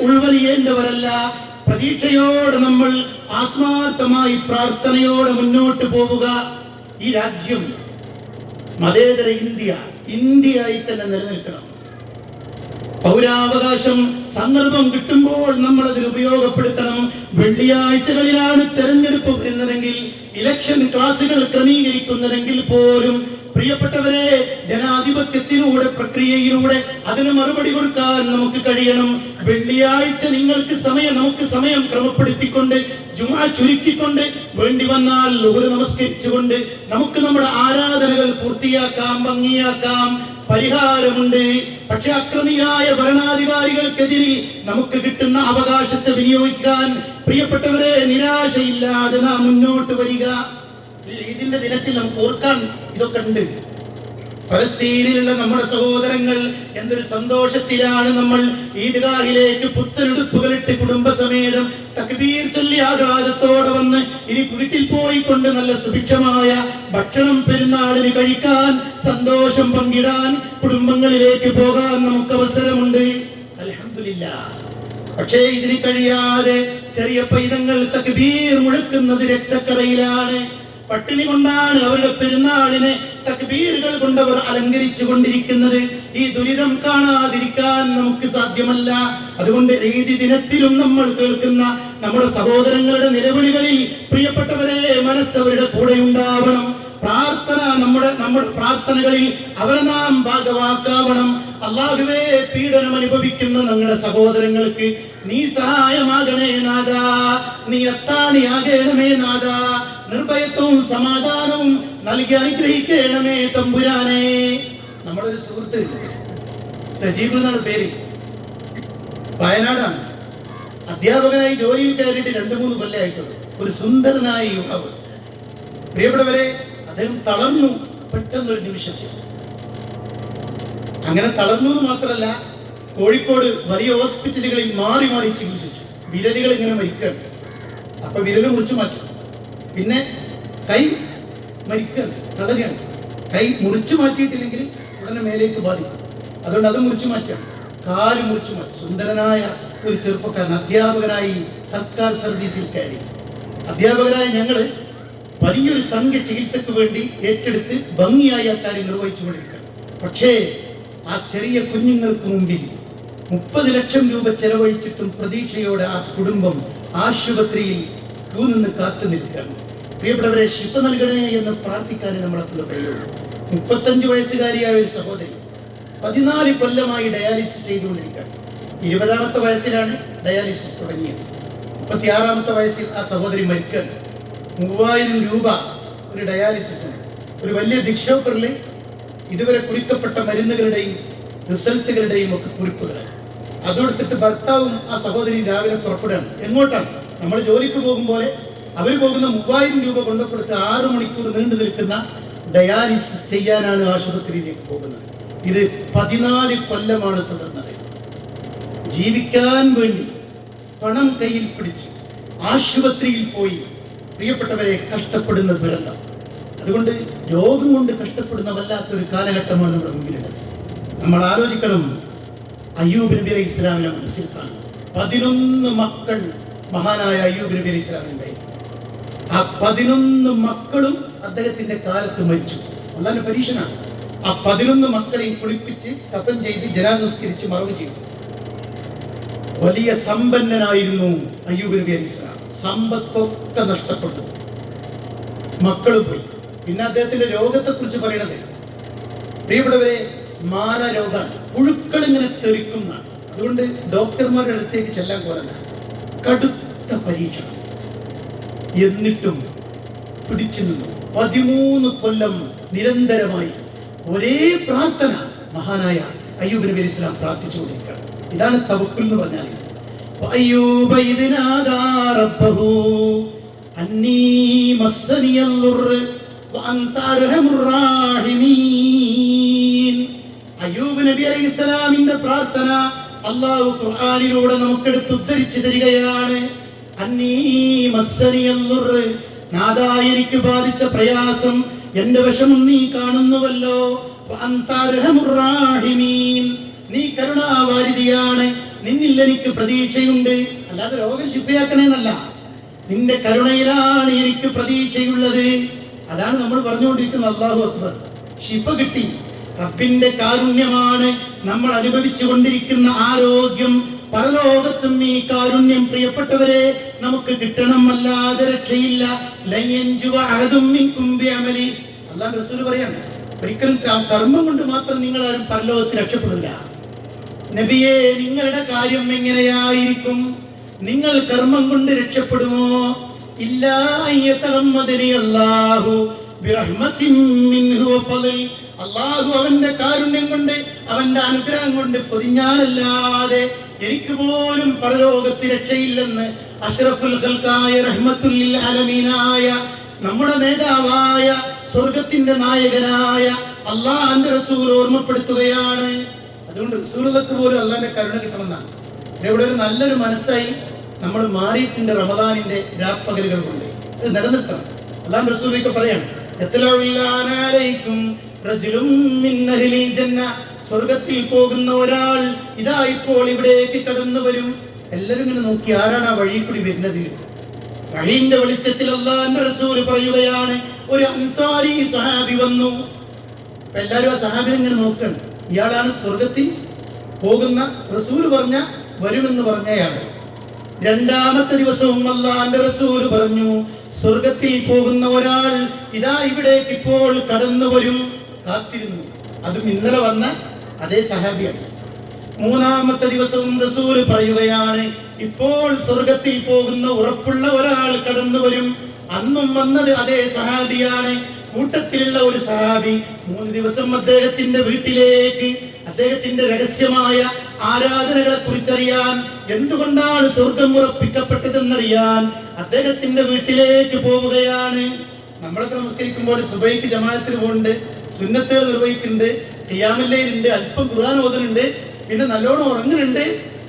ഉൾവലിയേണ്ടവരല്ല. പ്രതീക്ഷയോടെ നമ്മൾ ആത്മാർത്ഥമായി പ്രാർത്ഥനയോടെ മുന്നോട്ട് പോവുക. ഈ രാജ്യം മതേതര ഇന്ത്യയായി തന്നെ നിലനിൽക്കണം. പൗരാവകാശം സന്ദർഭം കിട്ടുമ്പോൾ നമ്മൾ അതിന് ഉപയോഗപ്പെടുത്തണം. വെള്ളിയാഴ്ചകളിലാണ് തെരഞ്ഞെടുപ്പ് വരുന്നതെങ്കിൽ, ഇലക്ഷൻ ക്ലാസുകൾ ക്രമീകരിക്കുന്നതെങ്കിൽ പോലും പ്രിയപ്പെട്ടവരെ, ജനാധിപത്യത്തിലൂടെ, പ്രക്രിയയിലൂടെ അതിന് മറുപടി കൊടുക്കാൻ നമുക്ക് കഴിയണം. വെള്ളിയാഴ്ച നമുക്ക് സമയം ക്രമപ്പെടുത്തിക്കൊണ്ട്, ജുമുഅ ചുരുക്കിക്കൊണ്ട്, വേണ്ടി വന്നാൽ ളുഹർ നമസ്കരിച്ചുകൊണ്ട് നമുക്ക് നമ്മുടെ ആരാധനകൾ പൂർത്തിയാക്കാം, ഭംഗിയാക്കാം. പരിഹാരമുണ്ട്. പക്ഷെ അക്രമിയായ ഭരണാധികാരികൾക്കെതിരെ നമുക്ക് കിട്ടുന്ന അവകാശത്തെ വിനിയോഗിക്കാൻ പ്രിയപ്പെട്ടവരെ നിരാശയില്ലാതെ നാം മുന്നോട്ട് വരിക. ഈദിന്റെ ദിനത്തിൽ നമുക്ക് ഓർക്കാൻ ഇതൊക്കെ ഉണ്ട്. ഫലസ്തീനിലുള്ള നമ്മുടെ സഹോദരങ്ങൾ എന്തൊരു സന്തോഷത്തിലാണ്. നമ്മൾ ഈദ്ഗാഹിലേക്ക് പുത്തനുടുപ്പുകളിട്ട് കുടുംബസമേതം തക്ബീർ ചൊല്ലി ആഹ്ലാദത്തോടെ വന്ന് ഇനി വീട്ടിൽ പോയിക്കൊണ്ട് നല്ല സുഭിക്ഷമായ ഭക്ഷണം പെരുന്നാളിന് കഴിക്കാൻ, സന്തോഷം പങ്കിടാൻ, കുടുംബങ്ങളിലേക്ക് പോകാൻ നമുക്ക് അവസരമുണ്ട്. അൽഹംദുലില്ലാഹ്. പക്ഷേ ഇതിന് കഴിയാതെ ചെറിയ പൈതങ്ങൾ തക്ബീർ മുഴക്കുന്നത് രക്തക്കറയിലാണ്. പട്ടിണി കൊണ്ടാണ് അവരുടെ പെരുന്നാളിനെ തക്ബീറുകൾ കൊണ്ടവർ അലങ്കരിച്ചു കൊണ്ടിരിക്കുന്നത്. ഈ ദുരിതം കാണാതിരിക്കാൻ നമുക്ക് സാധ്യമല്ല. അതുകൊണ്ട് ഈദ് ദിനത്തിലും നമ്മൾ കേൾക്കുന്ന നമ്മുടെ സഹോദരങ്ങളുടെ നിലവിളികളിൽ പ്രിയപ്പെട്ടവരെ, മനസ്സവരുടെ കൂടെ ഉണ്ടാവണം. പ്രാർത്ഥന, നമ്മുടെ പ്രാർത്ഥനകളിൽ അവരെ നാം ഭാഗവാക്കാവണം. അല്ലാഹുവേ, പീഡനം അനുഭവിക്കുന്ന ഞങ്ങളുടെ സഹോദരങ്ങൾക്ക് നീ സഹായമാകണേ നാഥ, നീ അത്താണിയാകണമേ നാഥ, നിർഭയത്വവും സമാധാനവും നൽകി അനുഗ്രഹിക്കണമേ തമ്പുരാനെ. നമ്മളൊരു സുഹൃത്ത്, സജീബ് എന്നാണ് പേര്, വയനാടാണ്. അധ്യാപകനായി ജോലിയിൽ കയറിയിട്ട് 2-3 കൊല്ലമായിട്ടുള്ളൂ. ഒരു സുന്ദരനായ യുവാവ്. പ്രിയപ്പെട്ടവരെ, അദ്ദേഹം തളർന്നു പെട്ടെന്നൊരു നിമിഷത്തിൽ. അങ്ങനെ തളർന്നു എന്ന് മാത്രമല്ല, കോഴിക്കോട് വലിയ ഹോസ്പിറ്റലുകളിൽ മാറി മാറി ചികിത്സിച്ചു. വിരലുകൾ ഇങ്ങനെ മരിക്കുകയാണ്. അപ്പൊ വിരല് മുറിച്ചു മാറ്റി. പിന്നെ കൈ മരിക്കുകയാണ്, തളരുകയാണ്. കൈ മുറിച്ചു മാറ്റിയിട്ടില്ലെങ്കിൽ ഉടനെ മേലേക്ക് ബാധിക്കും. അതുകൊണ്ട് അത് മുറിച്ചു മാറ്റാം. കാല് മുറിച്ചു മാറ്റി. സുന്ദരനായ ഒരു ചെറുപ്പക്കാരൻ അധ്യാപകനായി സർക്കാർ സർവീസിൽ കയറി. അധ്യാപകരായ ഞങ്ങള് വലിയൊരു സംഖ്യ ചികിത്സക്ക് വേണ്ടി ഏറ്റെടുത്ത് ഭംഗിയായി ആ കാര്യം നിർവഹിച്ചുകൊണ്ടിരിക്കുകയാണ്. പക്ഷേ ആ ചെറിയ കുഞ്ഞുങ്ങൾക്ക് മുമ്പിൽ 30 ലക്ഷം രൂപ ചെലവഴിച്ചിട്ടും പ്രതീക്ഷയോടെ ആ കുടുംബം ആശുപത്രിയിൽ ക്യൂ നിന്ന് കാത്തു നിൽക്കുകയാണ്. പ്രിയപ്പെട്ടവരെ, ശിഫ നൽകണേ എന്ന് പ്രാർത്ഥിക്കാനേ നമ്മളെക്കുള്ള കഴിയുള്ളൂ. 35 വയസ്സുകാരിയായ ഒരു സഹോദരി 14 കൊല്ലമായി ഡയാലിസിസ് ചെയ്തുകൊണ്ടിരിക്കുകയാണ്. 20ാമത്തെ വയസ്സിലാണ് ഡയാലിസിസ് തുടങ്ങിയത്. 36ാമത്തെ വയസ്സിൽ ആ സഹോദരി മരിക്കുകയാണ്. 3000 രൂപ ഒരു ഡയാലിസിസിന്. ഒരു വലിയ ബിഗ് ഷോപ്പറിൽ ഇതുവരെ കുറിക്കപ്പെട്ട മരുന്നുകളുടെയും റിസൾട്ടുകളുടെയും ഒക്കെ കുറിപ്പുകൾ. അതെടുത്തിട്ട് ഭർത്താവും ആ സഹോദരി രാവിലെ പുറപ്പെടുകയാണ്. എങ്ങോട്ടാണ്? നമ്മൾ ജോലിക്ക് പോകും പോലെ അവർ പോകുന്ന 3000 രൂപ കൊണ്ടുകൊടുത്ത് 6 മണിക്കൂർ നീണ്ടു നിൽക്കുന്ന ഡയാലിസിസ് ചെയ്യാനാണ് ആശുപത്രിയിലേക്ക് പോകുന്നത്. ഇത് 14 കൊല്ലമാണ് തുടർന്നത്. ജീവിക്കാൻ വേണ്ടി പണം കയ്യിൽ പിടിച്ച് ആശുപത്രിയിൽ പോയി പ്രിയപ്പെട്ടവരെ കഷ്ടപ്പെടുന്ന ദുരന്തം. അതുകൊണ്ട് രോഗം കൊണ്ട് കഷ്ടപ്പെടുന്ന വല്ലാത്തൊരു കാലഘട്ടമാണ് നമ്മുടെ മുമ്പിലുള്ളത്. നമ്മൾ ആലോചിക്കണം. അയ്യൂബ് നബി അലൈഹി ഇസ്ലാമിനെ മനസ്സിൽ കാണും. 11 മക്കൾ മഹാനായ അയ്യൂബ് നബി അലൈഹി ഇസ്ലാമിനുണ്ടായി. ആ 11 മക്കളും അദ്ദേഹത്തിന്റെ കാലത്ത് മരിച്ചു. അല്ലാതെ പരീക്ഷനാണ്. ആ 11 മക്കളെയും കുളിപ്പിച്ച് കഫൻ ചെയ്ത് ജനാസംസ്കരിച്ച് മറവ് ചെയ്തു. വലിയ സമ്പന്നനായിരുന്നു അയ്യൂബ് നബി അലൈഹി ഇസ്ലാം. സമ്പത്തൊക്കെ നഷ്ടപ്പെട്ടു, മക്കള് പോയി. പിന്നെ അദ്ദേഹത്തിന്റെ രോഗത്തെ കുറിച്ച് പറയണത്, പ്രിയപ്പെട്ടവരെ, മാരരോഗാണ്. പുഴുക്കൾ ഇങ്ങനെ തെറിക്കുന്നതാണ്. അതുകൊണ്ട് ഡോക്ടർമാരുടെ അടുത്തേക്ക് ചെല്ലാൻ പോരല്ല, കടുത്ത പരീക്ഷണം. എന്നിട്ടും പിടിച്ചു നിന്നു. 13 കൊല്ലം നിരന്തരമായി ഒരേ പ്രാർത്ഥന മഹാനായ അയ്യൂബ് നബി അലൈഹി ഇസ്ലാം പ്രാർത്ഥിച്ചുകൊണ്ടിരിക്കുകയാണ്. ഇതാണ് തവക്കുൽ എന്ന് പറഞ്ഞാൽ. അയ്യൂബ ഇദ് നാദാ റബ്ബഹു അന്നീ മസ്സനിയൽ ദുർർ വഅൻത അർഹമുർ റാഹിമീൻ. അയ്യൂബ് നബി അലൈഹി ഇസ്ലാമിന്റെ പ്രാർത്ഥന അല്ലാഹു ഖുർആനിലൂടെ നമുക്കെടുത്ത് ഉദ്ധരിച്ചു തരികയാണ്. അന്നീ മസ്സനിയൽ ദുർർ, നാദാ എനിക്ക് ബാധിച്ച പ്രയാസം, എന്റെ വിഷമം നീ കാണുന്നുവല്ലോ. വഅൻത അർഹമുർ റാഹിമീൻ, നീ കരുണാവാരിധിയാണ്, നിന്നിൽ എനിക്ക് പ്രതീക്ഷയുണ്ട്. അല്ലാതെ രോഗം ശിഫയാക്കണേന്നല്ല, നിന്റെ കരുണയിലാണ് എനിക്ക് പ്രതീക്ഷയുള്ളത്. അതാണ് നമ്മൾ പറഞ്ഞുകൊണ്ടിരിക്കുന്നത്. അല്ലാഹു അക്ബർ. ശിഫ കിട്ടി. റബ്ബിന്റെ കാരുണ്യമാണ് നമ്മൾ അനുഭവിച്ചു കൊണ്ടിരിക്കുന്ന ആരോഗ്യം. പരലോകത്തും ഈ കാരുണ്യം പ്രിയപ്പെട്ടവരെ നമുക്ക് കിട്ടണം, അല്ലാതെ രക്ഷയില്ല. അല്ലാഹു റസൂൽ പറയാണ്, ഒരിക്കലും കർമ്മം കൊണ്ട് മാത്രം നിങ്ങൾ ആരും പരലോകത്ത് രക്ഷപ്പെടില്ല. നബിയെ, നിങ്ങളുടെ കാര്യം എങ്ങനെയായിരിക്കും? നിങ്ങൾ കർമ്മം കൊണ്ട് രക്ഷപ്പെടുമോ? ഇല്ലാ യതഗമ്മദനി അല്ലാഹു ബിറഹ്മത്തിൻ മിൻഹു വഫളി. അല്ലാഹു അവന്റെ കാരുണ്യം കൊണ്ട്, അവന്റെ അനുഗ്രഹം കൊണ്ട് പൊതിഞ്ഞാലല്ലാതെ എനിക്ക് പോലും പരലോകത്ത് രക്ഷയില്ലെന്ന് അഷ്റഫുൽ ഖൽഖായ റഹ്മത്തുൽ ലിൽ ആലമീനായ നമ്മുടെ നേതാവായ സ്വർഗത്തിന്റെ നായകനായ അല്ലാഹുവിന്റെ റസൂൽ ഓർമ്മപ്പെടുത്തുകയാണ്. അതുകൊണ്ട് റസൂലുള്ളാഹിക്ക് പോലും അല്ലാഹുവിന്റെ കരുണ കിട്ടണമെന്നാണ്. ഇവിടെ ഒരു നല്ലൊരു മനസ്സായി നമ്മൾ മാറിയിട്ടുണ്ട്. റമദാനിന്റെ രാപ്പകലുകൾ കൊണ്ട് ഇത് നിലനിർത്തണം. അല്ലാഹു റസൂലൊക്കെ പറയാണ്, സ്വർഗത്തിൽ പോകുന്ന ഒരാൾ ഇതാ ഇപ്പോൾ ഇവിടേക്ക് കടന്നു വരും. എല്ലാരും ഇങ്ങനെ നോക്കി, ആരാണ് ആ വഴി കൂടി വരുന്നത്? വഴിന്റെ വെളിച്ചത്തിൽ അല്ലാഹുവിന്റെ റസൂൽ പറയുകയാണ്, ഒരു അൻസാരി സഹാബി വന്നു. അപ്പൊ എല്ലാരും ആ സഹാബിനെ ഇങ്ങനെ നോക്കണം. ഇയാളാണ് സ്വർഗത്തിൽ പോകുന്ന റസൂൽ പറഞ്ഞ വരുമെന്ന് പറഞ്ഞയാള്. 2ാമത്തെ ദിവസവും അല്ലാഹുവിന്റെ റസൂൽ പറഞ്ഞു, സ്വർഗത്തിൽ പോകുന്ന ഒരാൾ ഇതാ ഇവിടേക്ക് ഇപ്പോൾ കടന്നു വരും. കാത്തിരുന്നു. അതും ഇന്നലെ വന്ന അതേ സഹാബിയാണ്. 3ാമത്തെ ദിവസവും റസൂൽ പറയുകയാണ്, ഇപ്പോൾ സ്വർഗത്തിൽ പോകുന്ന ഉറപ്പുള്ള ഒരാൾ കടന്നു വരും. അന്നും വന്നത് അതേ സഹാബിയാണ്. കൂട്ടത്തിലുള്ള ഒരു സഹാബി 3 ദിവസം അദ്ദേഹത്തിന്റെ വീട്ടിലേക്ക് അദ്ദേഹത്തിന്റെ രഹസ്യമായ ആരാധനകളെ കുറിച്ചറിയാൻ, എന്തുകൊണ്ടാണ് സ്വർഗം ഉറപ്പിക്കപ്പെട്ടതെന്നറിയാൻ അദ്ദേഹത്തിന്റെ വീട്ടിലേക്ക് പോവുകയാണ്. നമ്മളൊക്കെ നമസ്കരിക്കുമ്പോൾ സുബൈക്ക് ജമാഅത്തിന് പോകുന്നുണ്ട്, സുന്നത്തുകൾ നിർവഹിക്കുന്നുണ്ട്, ഖിയാമുൽ ലൈലുണ്ട്, അല്പം ഖുർആൻ ഓതുന്നുണ്ട്, പിന്നെ നല്ലോണം ഉറങ്ങുന്നുണ്ട്.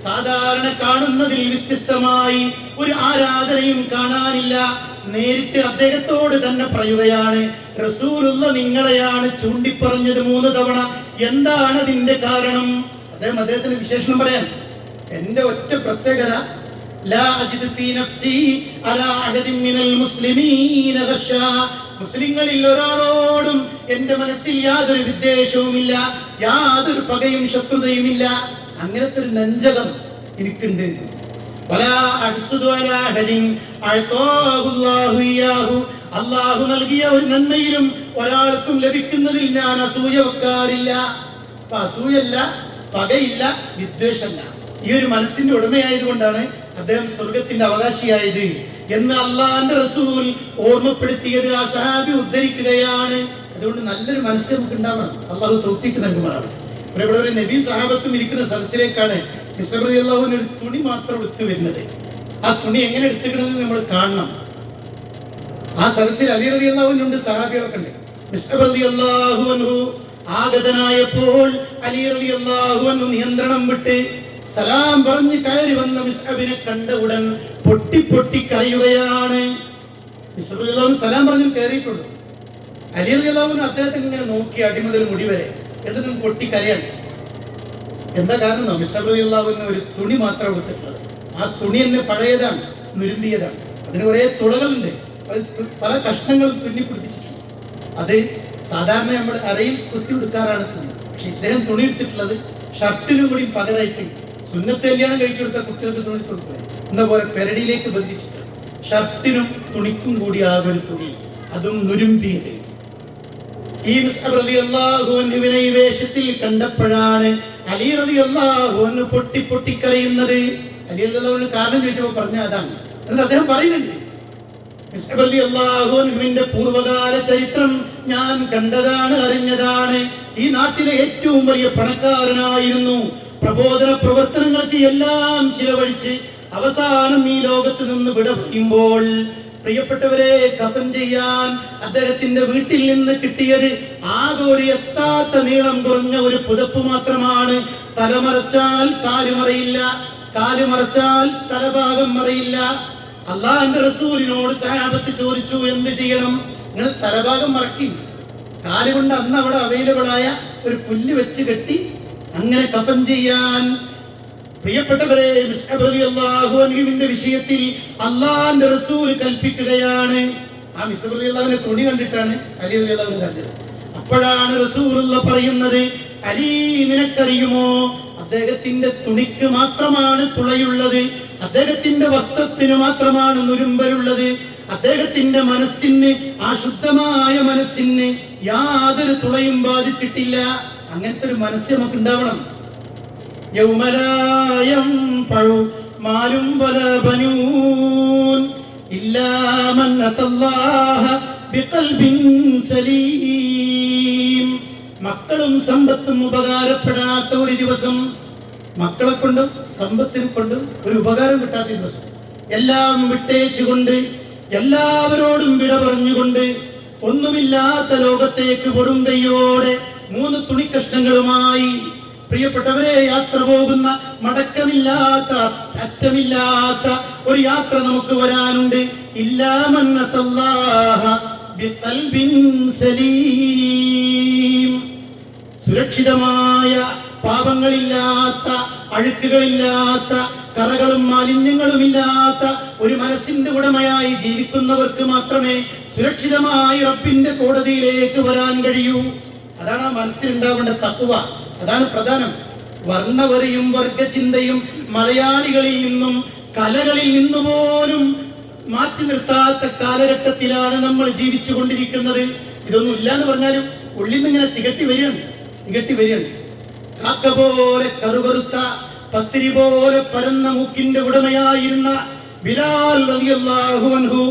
സാധാരണ കാണുന്നതിൽ വ്യത്യസ്തമായി ഒരു ആരാധനയും കാണാനില്ല. നേരിട്ട് അദ്ദേഹത്തോട് തന്നെ പറയുകയാണ്, റസൂലുള്ള നിങ്ങളെയാണ് ചൂണ്ടിപ്പറഞ്ഞത് 3 തവണ, എന്താണ് അതിന്റെ കാരണം? അദ്ദേഹത്തിന്റെ വിശേഷണം പറയാൻ, എന്റെ ഒറ്റ പ്രത്യേകത, ലാ അജിദു ഫീ നഫ്സി അലാ അഹദിൻ മിനൽ മുസ്ലിമീന ഗശാ, മുസ്ലിങ്ങളിൽ ഒരാളോടും എന്റെ മനസ്സിൽ യാതൊരു വിദ്വേഷവുമില്ല, യാതൊരു പകയും ശത്രുതയുമില്ല. അങ്ങനത്തെ ഒരു നെഞ്ചകം എനിക്കുണ്ട്. അള്ളാഹു നൽകിയ ഒരു നന്മയിലും ഒരാൾക്കും ലഭിക്കുന്നതിൽ ഞാൻ അസൂയ വെക്കാറില്ല. അപ്പൊ അസൂയല്ല, പകയില്ല, വിദ്വേഷമല്ല. ഈ ഒരു മനസ്സിന്റെ ഉടമയായതുകൊണ്ടാണ് അദ്ദേഹം സ്വർഗത്തിന്റെ അവകാശിയായത് എന്ന് അള്ളാന്റെ റസൂൽ ഓർമ്മപ്പെടുത്തിയത് ആ സഹാബി ഉദ്ധരിക്കുകയാണ്. അതുകൊണ്ട് നല്ലൊരു മനസ്സ് നമുക്ക് ഉണ്ടാവണം. അള്ളാഹു തൗഫീഖ് നൽകുമാറാണ്. ഇവിടെ ഒരു നബി സഹാബത്തും ഇരിക്കുന്ന സദസ്സിലേക്കാണ് മിസ്അബ് റളിയല്ലാഹു അൻഹു ഒരു തുണി മാത്രം എടുത്തു വരുന്നത്. ആ തുണി എങ്ങനെ എടുത്തിക്കണമെന്ന് നമ്മൾ കാണണം. ആ സദസ്സിൽ അലി റളിയല്ലാഹു അൻഹു ഉണ്ട്, സഹാബികളൊക്കെ ഉണ്ട്. മിസ്അബ് റളിയല്ലാഹു അൻഹു ആഗതനായപ്പോൾ അലി റളിയല്ലാഹു അൻഹു നിയന്ത്രണം വിട്ട് സലാം പറഞ്ഞ് കയറി വന്ന മിസ്അബിനെ കണ്ട ഉടൻ പൊട്ടി പൊട്ടി കരയുകയാണ്. മിസ്അബ് റളിയല്ലാഹു അൻഹു സലാം പറഞ്ഞു കയറിയിട്ടുള്ളൂ. അലി റളിയല്ലാഹു അൻഹു അദ്ദേഹത്തെ ഇങ്ങനെ നോക്കി അടിമുതൽ മുടി വരെ, എന്നിട്ടും പൊട്ടി കരയാണ്. എന്താ കാരണം? മിസ്അബ് റളിയല്ലാഹു അൻഹു ഒരു തുണി മാത്രം എടുത്തിട്ടുള്ളത്. ആ തുണി തന്നെ പഴയതാണ്, നുരുമ്പിയതാണ്. അതിന് ഒരേ തുളകളുണ്ട്, പല കഷ്ണങ്ങളും തുന്നി പിടിപ്പിച്ചിട്ടുണ്ട്. അത് സാധാരണ നമ്മൾ അരയിൽ കുത്തി കൊടുക്കാറാണ് തുണി. പക്ഷെ ഇദ്ദേഹം തുണി എടുത്തിട്ടുള്ളത് ഷർട്ടിനും കൂടി പകരമായിട്ട് സുന്നത്ത് കല്യാണം കഴിച്ചു കൊടുത്ത കുട്ടികൾക്ക് തുണി കൊടുക്കുക എന്ന പോലെ പെരടിയിലേക്ക് ബന്ധിച്ചിട്ട് ഷർട്ടിനും തുണിക്കും കൂടി ആ ഒരു തുണി, അതും നുരുമ്പിയത്. ഈ മിസ്അബ് റളിയല്ലാഹു അൻഹുവിനെ ഈ വേഷത്തിൽ കണ്ടപ്പോഴാണ് അലി റളിയല്ലാഹു അൻഹു പൊട്ടി പൊട്ടി കരയുന്നത്. അലി റളിയല്ലാഹു അൻഹു കാരണം ചോദിച്ചപ്പോൾ പറഞ്ഞ അതാണ്. എന്നിട്ട് അദ്ദേഹം പറയുന്നുണ്ട്, മിസ്അബ് റളിയല്ലാഹു അൻഹുവിന്റെ പൂർവ്വകാല ചരിത്രം ഞാൻ കണ്ടതാണ്, അറിഞ്ഞതാണ്. ഈ നാട്ടിലെ ഏറ്റവും വലിയ പണക്കാരനായിരുന്നു. പ്രബോധന പ്രവർത്തനങ്ങൾക്ക് എല്ലാം ചിലവഴിച്ച് അവസാനം ഈ ലോകത്ത് നിന്ന് വിട പറയുമ്പോൾ പ്രിയപ്പെട്ടവരെ കഫൻ ചെയ്യാൻ അദ്ദേഹത്തിന്റെ വീട്ടിൽ നിന്ന് കിട്ടിയത് ആകെ ഒരു എത്താത്ത നീളം കുറഞ്ഞ ഒരു പുതപ്പ് മാത്രമാണ്. തലമറച്ചാൽ കാലുമറയില്ല, കാലുമറച്ചാൽ തലഭാഗം മറയില്ല. അള്ളാഹുവിന്റെ റസൂലിനോട് സഹാബത്ത് ചോദിച്ചു, എന്ത് ചെയ്യണം? നിങ്ങൾ തലഭാഗം മറക്കി, കാലുകൊണ്ട് അന്ന് അവിടെ അവൈലബിൾ ആയ ഒരു പുല്ല് വെച്ച് കെട്ടി അങ്ങനെ കഫൻ ചെയ്യാൻ. പ്രിയപ്പെട്ടവരെ, മിസ്അബ് റളിയല്ലാഹു അൻഹുവിന്റെ വിഷയത്തിൽ അള്ളാഹുവിന്റെ റസൂൽ കൽപ്പിക്കുകയാണ്. ആ മിസ്അബ് റളിയല്ലാഹുവിന്റെ തുണി കണ്ടിട്ടാണ് അലി റളിയല്ലാഹു അൻഹു കണ്ടത്. അപ്പോഴാണ് റസൂലുള്ള പറയുന്നത്, അലി നിനക്കറിയുമോ, അദ്ദേഹത്തിന്റെ തുണിക്ക് മാത്രമാണ് തുളയുള്ളത്, അദ്ദേഹത്തിന്റെ വസ്ത്രത്തിന് മാത്രമാണ് നുരുമ്പലുള്ളത്, അദ്ദേഹത്തിന്റെ മനസ്സിന്, ആ ശുദ്ധമായ മനസ്സിന് യാതൊരു തുളയും ബാധിച്ചിട്ടില്ല. അങ്ങനത്തെ ഒരു മനസ്സ് നമുക്ക് ഉണ്ടാവണം. യൗമലായം മാലും വല ബനൂൻ ഇല്ലാ മൻ അത്തല്ലാഹ ബിഖൽബിൻ സലീം. മക്കളും സമ്പത്തും ഉപകാരപ്പെടാത്ത ഒരു ദിവസം, മക്കളെ കൊണ്ടും സമ്പത്തിനെ കൊണ്ടും ഒരു ഉപകാരം കിട്ടാത്ത ദിവസം, എല്ലാം വിട്ടേച്ചുകൊണ്ട് എല്ലാവരോടും വിട പറഞ്ഞുകൊണ്ട് ഒന്നുമില്ലാത്ത ലോകത്തേക്ക് വെറും കൈയോടെ 3 തുണിക്കഷ്ണങ്ങളുമായി പ്രിയപ്പെട്ടവരെ യാത്ര പോകുന്ന, മടക്കമില്ലാത്ത, അറ്റമില്ലാത്ത ഒരു യാത്ര നമുക്ക് വരാനുണ്ട്. ഇല്ലാ മൻ അത്തല്ലാഹ ബിഖൽബിൻ സലീം. സുരക്ഷിതമായ, പാപങ്ങളില്ലാത്ത, അഴുക്കുകളില്ലാത്ത, കറകളും മാലിന്യങ്ങളും ഇല്ലാത്ത ഒരു മനസ്സിന്റെ ഉടമയായി ജീവിക്കുന്നവർക്ക് മാത്രമേ സുരക്ഷിതമായി റബ്ബിന്റെ കോടതിയിലേക്ക് വരാൻ കഴിയൂ. അതാണ് ആ മനസ്സിലുണ്ടാവേണ്ട തഖ്വ. അതാണ് പ്രധാനം. വർണ്ണവരിയും വർഗചിന്തയും മലയാളികളിൽ നിന്നും, കലകളിൽ നിന്നുപോലും മാറ്റി നിർത്താത്ത കാലഘട്ടത്തിലാണ് നമ്മൾ ജീവിച്ചു കൊണ്ടിരിക്കുന്നത്. ഇതൊന്നും ഇല്ല എന്ന് പറഞ്ഞാലും ഉള്ളിൽ നിന്ന് ഇങ്ങനെ തികട്ടി വരികയാണ്. കാക്ക പോലെ കറുകറുത്ത, പത്തിരി പോലെ പരന്ന മൂക്കിന്റെ ഉടമയായിരുന്ന ബിലാൽ റളിയല്ലാഹു അൻഹു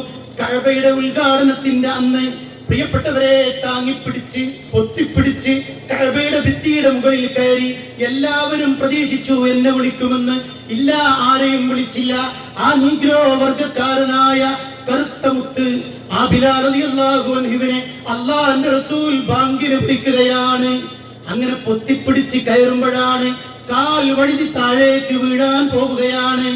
കഅബയുടെ ഉദ്ഘാടനത്തിന്റെ അന്ന് പ്രിയപ്പെട്ടവരെ താങ്ങിപ്പിടിച്ച് പൊത്തിപ്പിടിച്ച് കഅബയുടെ ഭിത്തിയുടെ മുകളിൽ കയറി എല്ലാവരും പ്രതീക്ഷിച്ചു എന്നെ വിളിക്കുമെന്ന്. ഇല്ല, ആരെയും വിളിച്ചില്ല. ആ നീഗ്രോ വർഗക്കാരനായ കറുത്ത മുത്ത് ആ ബിലാൽ റളിയല്ലാഹു അൻഹുവിനെ അല്ലാഹുവിന്റെ റസൂൽ ബാങ്കിന് വിളിക്കുകയാണ്. അങ്ങനെ പൊത്തിപ്പിടിച്ച് കയറുമ്പോഴാണ് കാൽ വഴുതി താഴേക്ക് വീഴാൻ പോവുകയാണ്.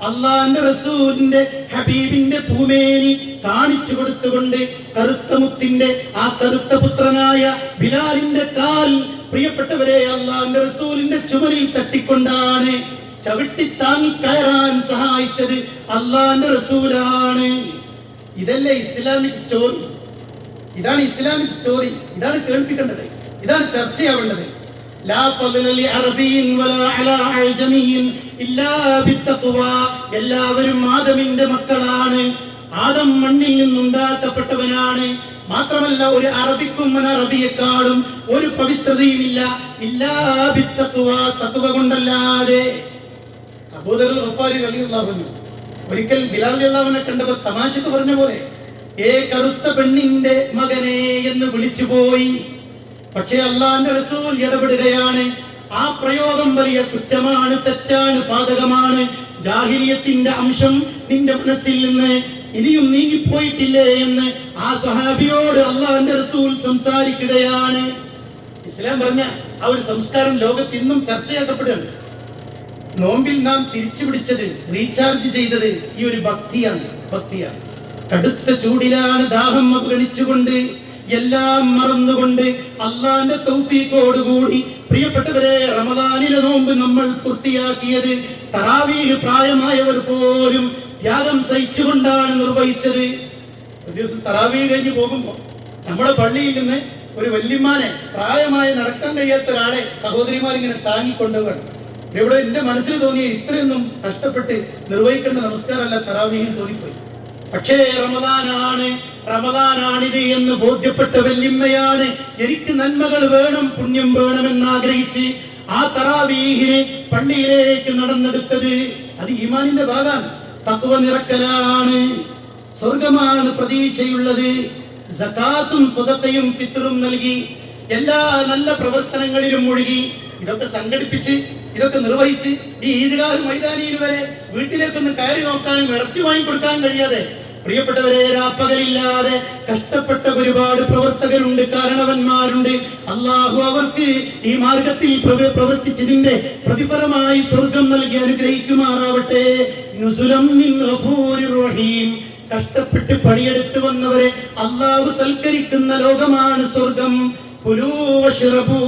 അല്ലാഹുവിന്റെ റസൂലിന്റെ ഹബീബിന്റെ പൂമേനി കാണിച്ചു കൊടുത്തുകൊണ്ട് കറുത്ത മുത്തിന്റെ ആ കറുത്ത പുത്രനായ ബിലാലിന്റെ കാൽ പ്രിയപ്പെട്ടവരെ അല്ലാഹുവിന്റെ റസൂലിന്റെ ചുമലിൽ തട്ടിക്കൊണ്ടാണ് ചവിട്ടി താങ്ങി കയറാൻ സഹായിച്ചത് അല്ലാഹുവിന്റെ റസൂലാണ്. ഇതല്ലേ ഇസ്ലാമിക് സ്റ്റോറി? ഇതാണ് ഇസ്ലാമിക് സ്റ്റോറി. ഇതാണ് കേൾപ്പിക്കേണ്ടത്, ഇതാണ് ചർച്ചയാവേണ്ടത്. ലാ ഫളല ലി അറബിയിൻ വലാ അലാ അഅ്ജമിയിൻ ഇല്ലാ ബിത്തഖ്വ. എല്ലാവരും ആദമിന്റെ മക്കളാണ്. ആദം മണ്ണിൽ നിന്നുണ്ടാക്കപ്പെട്ടവനാണ്. മാത്രമല്ല ഒരു അറബിക്കും അനറബിയെക്കാളും ഒരു പവിത്രതയുമില്ല. ഇല്ലാ ബിത്തഖ്വ, തഖ്വ കൊണ്ടല്ലാതെ. അബൂദർ ഗഫാരി റളിയല്ലാഹു അൻഹു ഒരിക്കൽ ബിലാൽ റളിയല്ലാഹു അൻഹുവിനെ കണ്ടപ്പോൾ തമാശക്ക് പറഞ്ഞ പോലെ കറുത്ത പെണ്ണിന്റെ മകനെ എന്ന് വിളിച്ചുപോയി. പക്ഷേ അല്ലാഹുവിന്റെ റസൂൽ ഇടപെടുകയാണ്. ആ പ്രയോഗം വലിയ കുറ്റമാണ്, തെറ്റാണ്, പാതകമാണ്. ജാഹിലിയത്തിന്റെ അംശം നിന്റെ മനസ്സിൽ നിന്ന് ഇനിയും നീങ്ങിപ്പോയിട്ടില്ലേ എന്ന് ആ സ്വഹാബിയോട് അല്ലാഹുവിന്റെ റസൂൽ സംസാരിക്കുകയാണ്. ഇസ്ലാം പറഞ്ഞ ആ ഒരു സംസ്കാരം ലോകത്ത് ഇന്നും ചർച്ചയാക്കപ്പെടുകയാണ്. നോമ്പിൽ നാം തിരിച്ചു പിടിച്ചത്, റീചാർജ് ചെയ്തത് ഈ ഒരു ഭക്തിയാണ്. കടുത്ത ചൂടിലാണ് ദാഹം അവഗണിച്ചുകൊണ്ട് എല്ലാം മറന്നുകൊണ്ട് അള്ളാന്റെ തൗഫീഖോടുകൂടി പ്രിയപ്പെട്ടവരെ റമദാനിലെ നോമ്പ് നമ്മൾ പൂർത്തിയാക്കിയത്. തറാവീഹ് പ്രായമായവർ പോലും ത്യാഗം സഹിച്ചുകൊണ്ടാണ് നിർവഹിച്ചത്. ഒരു ദിവസം തറാവീഹ് കഴിഞ്ഞ് പോകുമ്പോൾ നമ്മുടെ പള്ളിയിൽ നിന്ന് ഒരു വല്യമ്മാനെ, പ്രായമായി നടക്കാൻ കഴിയാത്ത ഒരാളെ സഹോദരിമാരിങ്ങനെ താങ്ങിക്കൊണ്ടുപോകണം. ഇവിടെ എന്റെ മനസ്സിൽ തോന്നിയ ഇത്രയൊന്നും കഷ്ടപ്പെട്ട് നിർവഹിക്കേണ്ട നമസ്കാരമല്ല തറാവീഹിൽ തോന്നിപ്പോയി. പക്ഷേ റമദാനാണിത് എന്ന് ബോധ്യപ്പെട്ട വല്യമ്മയാണ് എനിക്ക് നന്മകൾ വേണം, പുണ്യം വേണമെന്ന് ആഗ്രഹിച്ച് ആ തറാവീഹിനെ പള്ളിയിലേക്ക് നടന്നെടുത്തത്. അത് ഈമാനിന്റെ ഭാഗമാണ്, തഖ്വ നിറക്കലാണ്, സ്വർഗമാണ് പ്രതീക്ഷയുള്ളത്. സകാത്തും സ്വതക്കയും ഫിത്റും നൽകി എല്ലാ നല്ല പ്രവർത്തനങ്ങളിലും മുഴുകി ഇതൊക്കെ സംഘടിപ്പിച്ച് ഇതൊക്കെ നിർവഹിച്ച് ഈ ഈദ്ഗാഹ് മൈതാനിയിൽ വരെ വീട്ടിലേക്കൊന്ന് കയറി നോക്കാനും ഇറച്ചി വാങ്ങിക്കൊടുക്കാനും കഴിയാതെ പ്രിയപ്പെട്ടവരെ രാപ്പകലില്ലാതെ കഷ്ടപ്പെട്ട ഒരുപാട് പ്രവർത്തകരുണ്ട്, കാരണവന്മാരുണ്ട്. അള്ളാഹു അവർക്ക് ഈ മാർഗത്തിൽ പ്രവർത്തിച്ചതിന്റെ പ്രതിഫലമായി സ്വർഗം നൽകി അനുഗ്രഹിക്കുമാറാവട്ടെ. നുസുലം മിൻ ഗഫൂരിർ റഹീം. കഷ്ടപ്പെട്ട് പണിയെടുത്തു വന്നവരെ അള്ളാഹു സൽക്കരിക്കുന്ന ലോകമാണ് സ്വർഗം. കുലൂ വശ്റബൂ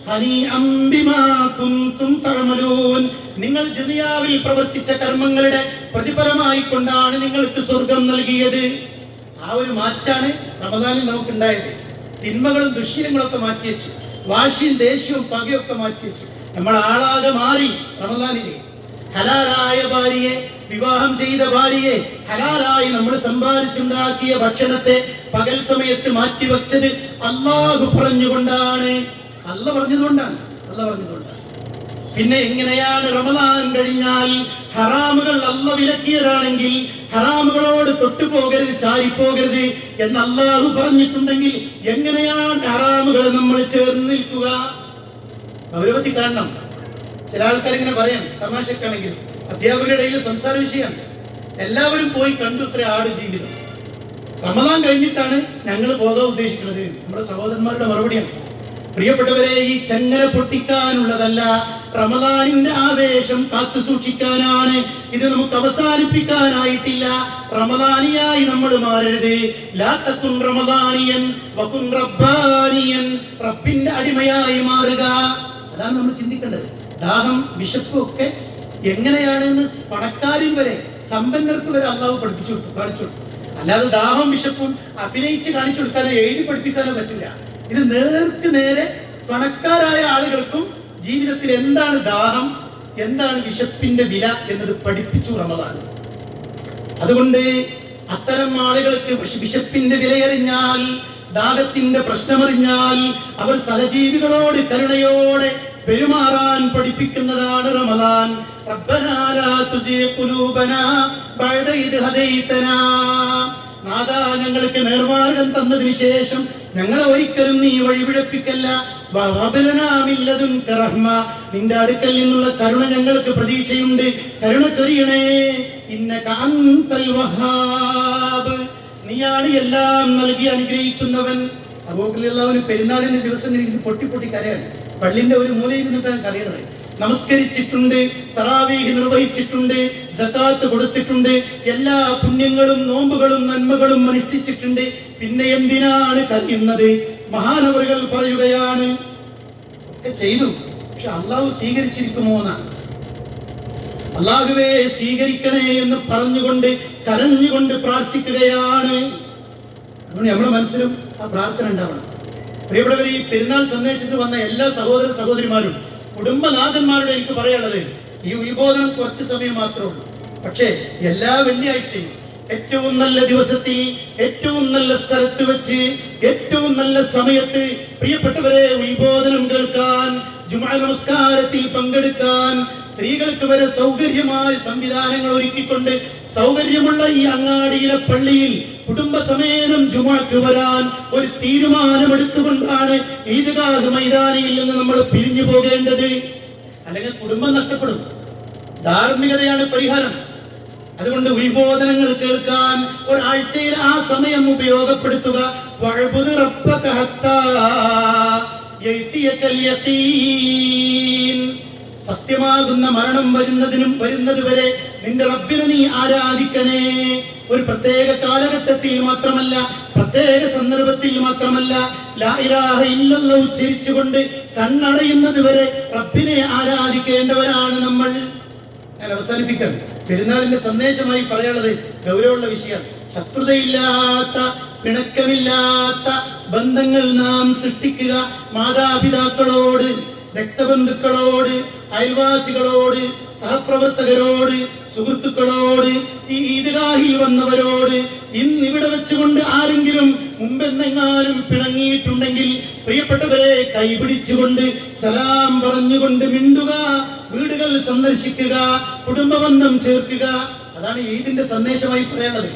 ഹനീഅം ബിമാ കുൻതും തഅമലൂൻ. നിങ്ങൾ ദുനിയാവിൽ പ്രവർത്തിച്ച കർമ്മങ്ങളുടെ പ്രതിഫലമായി കൊണ്ടാണ് നിങ്ങൾക്ക് സ്വർഗം നൽകിയത്. ആ ഒരു മാറ്റാണ് റമദാനിൽ നമുക്കുണ്ടായത്. തിന്മകളും ദുശ്ശീലങ്ങളൊക്കെ മാറ്റിവെച്ച്, വാശിയും ദേഷ്യവും പകയൊക്കെ മാറ്റിവെച്ച് നമ്മൾ ആളാകെ മാറി. റമദാനിലെ ഹലാലായ ഭാര്യയെ, വിവാഹം ചെയ്ത ഭാര്യയെ, ഹലാലായി നമ്മൾ സമ്പാദിച്ചുണ്ടാക്കിയ ഭക്ഷണത്തെ പകൽ സമയത്ത് മാറ്റിവെച്ചത് അല്ലാഹു പറഞ്ഞുകൊണ്ടാണ്. അല്ല പറഞ്ഞതുകൊണ്ടാണ്. പിന്നെ എങ്ങനെയാണ് റമദാൻ കഴിഞ്ഞാൽ ഹറാമുകൾ അല്ല വിലക്കിയതാണെങ്കിൽ ഹറാമുകളോട് തൊട്ടുപോകരുത്, ചാരിപ്പോകരുത് എന്ന് അല്ലാഹു പറഞ്ഞിട്ടുണ്ടെങ്കിൽ എങ്ങനെയാണ് ഹറാമുകൾ നമ്മൾ ചേർന്ന് നിൽക്കുക? ഗൗരവത്തിൽ കാണണം. ചില ആൾക്കാർ ഇങ്ങനെ പറയാം, തമാശക്കാണെങ്കിൽ അധ്യാപകരുടെ ഇടയിൽ സംസാര വിഷയമാണ്. എല്ലാവരും പോയി കണ്ടു ഇത്ര ആട് ജീവിതം. റമദാൻ കഴിഞ്ഞിട്ടാണ് ഞങ്ങൾ പോകാൻ ഉദ്ദേശിക്കുന്നത്. നമ്മുടെ സഹോദരന്മാരുടെ മറുപടിയാണ്. പ്രിയപ്പെട്ടവരെ, ഈ ചങ്ങല പൊട്ടിക്കാനുള്ളതല്ല, റമദാനിന്റെ ആവേശം കാത്തു സൂക്ഷിക്കാനാണ്. ഇത് നമുക്ക് അവസാനിപ്പിക്കാനായിട്ടില്ല. റമദാനിയായി നമ്മൾ മാറരുത്. ലാ തകുൻ റമദാനിയൻ വകുൻ റബ്ബാനിയൻ. റബ്ബിന്റെ അടിമയായി മാറുക. അതാണ് നമ്മൾ ചിന്തിക്കേണ്ടത്. ദാഹം, വിശപ്പും ഒക്കെ എങ്ങനെയാണെന്ന് പണക്കാരിൽ വരെ, സമ്പന്നർക്ക് വരെ അള്ളാഹു കാണിച്ചു കൊടുത്തു. അല്ലാതെ ദാഹം വിശപ്പും അഭിനയിച്ച് കാണിച്ചു കൊടുക്കാനോ എഴുതി പഠിപ്പിക്കാനോ പറ്റില്ല. ഇത് നേർക്ക് നേരെ പണക്കാരായ ആളുകൾക്കും ജീവിതത്തിൽ എന്താണ് ദാഹം, എന്താണ് വിശപ്പിന്റെ വില എന്നത് പഠിപ്പിച്ചു റമദാൻ. അതുകൊണ്ട് അത്തരം ആളുകൾക്ക് വിശപ്പിന്റെ വിലയറിഞ്ഞാൽ, ദാഹത്തിന്റെ പ്രശ്നമറിഞ്ഞാൽ അവർ സഹജീവികളോട് കരുണയോടെ പെരുമാറാൻ പഠിപ്പിക്കുന്നതാണ് റമദാൻ. റബ്ബനാ ലാ തുസിഗ് ഖുലൂബനാ ബഅദ ഇദ് ഹദൈതനാ. നാഥാ, ഞങ്ങൾക്ക് നേർമാർഗം തന്നതിന് ശേഷം ഞങ്ങളെ ഒരിക്കലും നീ വഴിപിഴപ്പിക്കല്ല. നിന്റെ അടുക്കൽ നിന്നുള്ള കരുണ ഞങ്ങൾക്ക് പ്രതീക്ഷയുണ്ട്, കരുണ ചൊരിയണേ. ഇന്നക അന്തൽ വഹാബ്, നീയാണ് എല്ലാം നൽകി അനുഗ്രഹിക്കുന്നവൻ. അബൂബക്കർ പെരുന്നാളിന്റെ ദിവസം ഇരിക്കുന്നു പൊട്ടി പൊട്ടി കരയാണ്. പള്ളിന്റെ ഒരു മൂലയിൽ നിന്നിട്ടാണ് കരയണത്. നമസ്കരിച്ചിട്ടുണ്ട്, തറാവീഹ് നിർവഹിച്ചിട്ടുണ്ട്, സകാത്ത് കൊടുത്തിട്ടുണ്ട്, എല്ലാ പുണ്യങ്ങളും നോമ്പുകളും നന്മകളും അനുഷ്ഠിച്ചിട്ടുണ്ട്. പിന്നെ എന്തിനാണ് കരയുന്നത്? മഹാനവറുകൾ പറയുകയാണ്, ഒക്കെ ചെയ്തു, പക്ഷെ അള്ളാഹു സ്വീകരിച്ചിരിക്കുമോ എന്നാണ്. അള്ളാഹുവേ സ്വീകരിക്കണേ എന്ന് പറഞ്ഞുകൊണ്ട് കരഞ്ഞുകൊണ്ട് പ്രാർത്ഥിക്കുകയാണ്. അതുകൊണ്ട് നമ്മുടെ മനസ്സിലും ആ പ്രാർത്ഥന ഉണ്ടാവണം. പ്രിയപ്പെട്ടവർ, ഈ പെരുന്നാൾ സന്ദേശത്തിന് വന്ന എല്ലാ സഹോദര സഹോദരിമാരും കുടുംബനാഥന്മാരോട് എനിക്ക് പറയാനുള്ളത്, ഈ ഉത്ബോധനം കുറച്ച് സമയം മാത്രമേ ഉള്ളൂ. പക്ഷേ എല്ലാ വെള്ളിയാഴ്ചയും ഏറ്റവും നല്ല ദിവസത്തിൽ ഏറ്റവും നല്ല സ്ഥലത്ത് വെച്ച് ഏറ്റവും നല്ല സമയത്ത് പ്രിയപ്പെട്ടവരെ ഉത്ബോധനം കേൾക്കാൻ, ജുമാ നമസ്കാരത്തിൽ പങ്കെടുക്കാൻ സ്ത്രീകൾക്ക് വരെ സൗകര്യമായ സംവിധാനങ്ങൾ ഒരുക്കിക്കൊണ്ട് സൗകര്യമുള്ള ഈ അങ്ങാടിയിലെ പള്ളിയിൽ കുടുംബസമേതം ജുമാക്ക് വരാൻ ഒരു തീരുമാനമെടുത്തുകൊണ്ടാണ് ഈദ്ഗാഹ് മൈതാനിയിൽ നിന്ന് നമ്മൾ പിരിഞ്ഞു പോകേണ്ടത്. അല്ലെങ്കിൽ കുടുംബം നഷ്ടപ്പെടും. ധാർമ്മികതയാണ് പരിഹാരം. അതുകൊണ്ട് ഉത്ബോധനങ്ങൾ കേൾക്കാൻ ഒരാഴ്ചയിൽ ആ സമയം ഉപയോഗപ്പെടുത്തുക. സത്യമാകുന്ന മരണം വരുന്നത് വരെ നിന്റെ റബ്ബിനെ നീ ആരാധിക്കണേ. ഒരു പ്രത്യേക കാലഘട്ടത്തിൽ മാത്രമല്ല, പ്രത്യേക സന്ദർഭത്തിൽ മാത്രമല്ല, ലാ ഇലാഹ ഇല്ലല്ലാഹ് ഉച്ചരിച്ചുകൊണ്ട് കണ്ണടയുന്നത് വരെ റബ്ബിനെ ആരാധിക്കേണ്ടവരാണ് നമ്മൾ. ഞാൻ അവസാനിപ്പിക്കണം. പെരുന്നാളിന്റെ സന്ദേശമായി പറയാനുള്ളത് ഗൗരവമുള്ള വിഷയമാണ്. ശത്രുതയില്ലാത്ത, പിണക്കമില്ലാത്ത ബന്ധങ്ങൾ നാം സൃഷ്ടിക്കുക. മാതാപിതാക്കളോട്, രക്തബന്ധുക്കളോട്, അയൽവാസികളോട്, സഹപ്രവർത്തകരോട്, സുഹൃത്തുക്കളോട്, ഈ ഈദ്ഗാഹിൽ വന്നവരോട്. ഇന്നിവിടെ വെച്ചുകൊണ്ട് ആരെങ്കിലും മുമ്പെന്നെങ്ങാനും പിണങ്ങിയിട്ടുണ്ടെങ്കിൽ പ്രിയപ്പെട്ടവരെ കൈപിടിച്ചുകൊണ്ട് സലാം പറഞ്ഞുകൊണ്ട് മിണ്ടുക, വീടുകൾ സന്ദർശിക്കുക, കുടുംബബന്ധം ചേർക്കുക. അതാണ് ഈദിന്റെ സന്ദേശമായി പറയേണ്ടത്.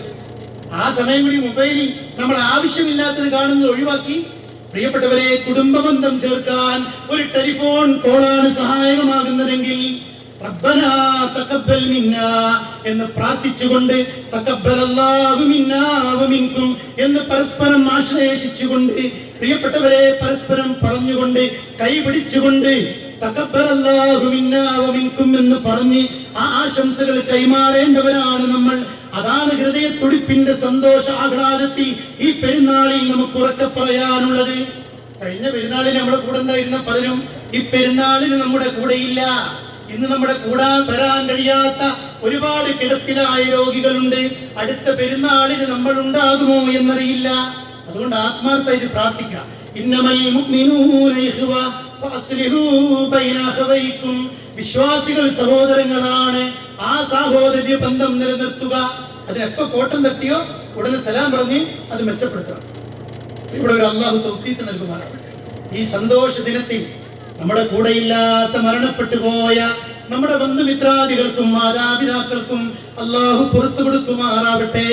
ആ സമയം കൂടി മൊബൈലിൽ നമ്മൾ ആവശ്യമില്ലാത്തത് കാണുന്നത് ഒഴിവാക്കി പ്രിയപ്പെട്ടവരെ കുടുംബബന്ധം ചേർക്കാൻ ഒരു ടെലിഫോൺ കോളാണ് സഹായകമാകുന്നതെങ്കിൽ റബ്ബനാ തഖബ്ബൽ മിന്നാ എന്ന് പ്രാർത്ഥിച്ചുകൊണ്ട് തഖബ്ബലല്ലാഹു മിന്നാ വമിൻകും എന്ന് പരസ്പരം ആശ്ലേഷിച്ചുകൊണ്ട് പ്രിയപ്പെട്ടവരെ പരസ്പരം പറഞ്ഞുകൊണ്ട് കൈപിടിച്ചുകൊണ്ട് തഖബ്ബലല്ലാഹു മിന്നാ വമിൻകും എന്ന് പറഞ്ഞ് ആ ആശംസകൾ കൈമാറേണ്ടവരാണ് നമ്മൾ. അതാണ് ഹൃദയത്തുടിപ്പിന്റെ സന്തോഷ ആഹ്ലാദത്തിൽ ഈ പെരുന്നാളിൽ നമുക്ക് ഉറക്കെ പറയാനുള്ളത്. കഴിഞ്ഞ പെരുന്നാളിന് നമ്മുടെ കൂടെ ഉണ്ടായിരുന്ന പലരും ഈ പെരുന്നാളിന് നമ്മുടെ കൂടെയില്ല. ഇന്ന് നമ്മുടെ കൂടാൻ വരാൻ കഴിയാത്ത ഒരുപാട് കിടപ്പിലായ രോഗികളുണ്ട്. അടുത്ത പെരുന്നാളിന് നമ്മൾ ഉണ്ടാകുമോ എന്നറിയില്ല. അതുകൊണ്ട് ആത്മാർത്ഥമായിട്ട് പ്രാർത്ഥിക്കാം. ഇന്നമൽ മുഅ്മിനൂന ഇഖ്വ ഫഅസ്ലിഹൂ ബൈന അഖവൈക്കും. വിശ്വാസികൾ സഹോദരങ്ങളാണ്. ആ സഹോദര്യ ബന്ധം നിലനിർത്തുക. അതിനെപ്പോ കോട്ടം തട്ടിയോ ഉടനെ സലാം പറഞ്ഞ് അത് മെച്ചപ്പെടുത്തണം. ഇവിടെ ഒരു അള്ളാഹു തൗഫീഖ് നൽകുമാറാവട്ടെ. ഈ സന്തോഷ ദിനത്തിൽ നമ്മുടെ കൂടെയില്ലാത്ത മരണപ്പെട്ടു പോയ നമ്മുടെ ബന്ധുമിത്രാദികൾക്കും മാതാപിതാക്കൾക്കും അള്ളാഹു പുറത്തു കൊടുക്കുമാറാവട്ടെ.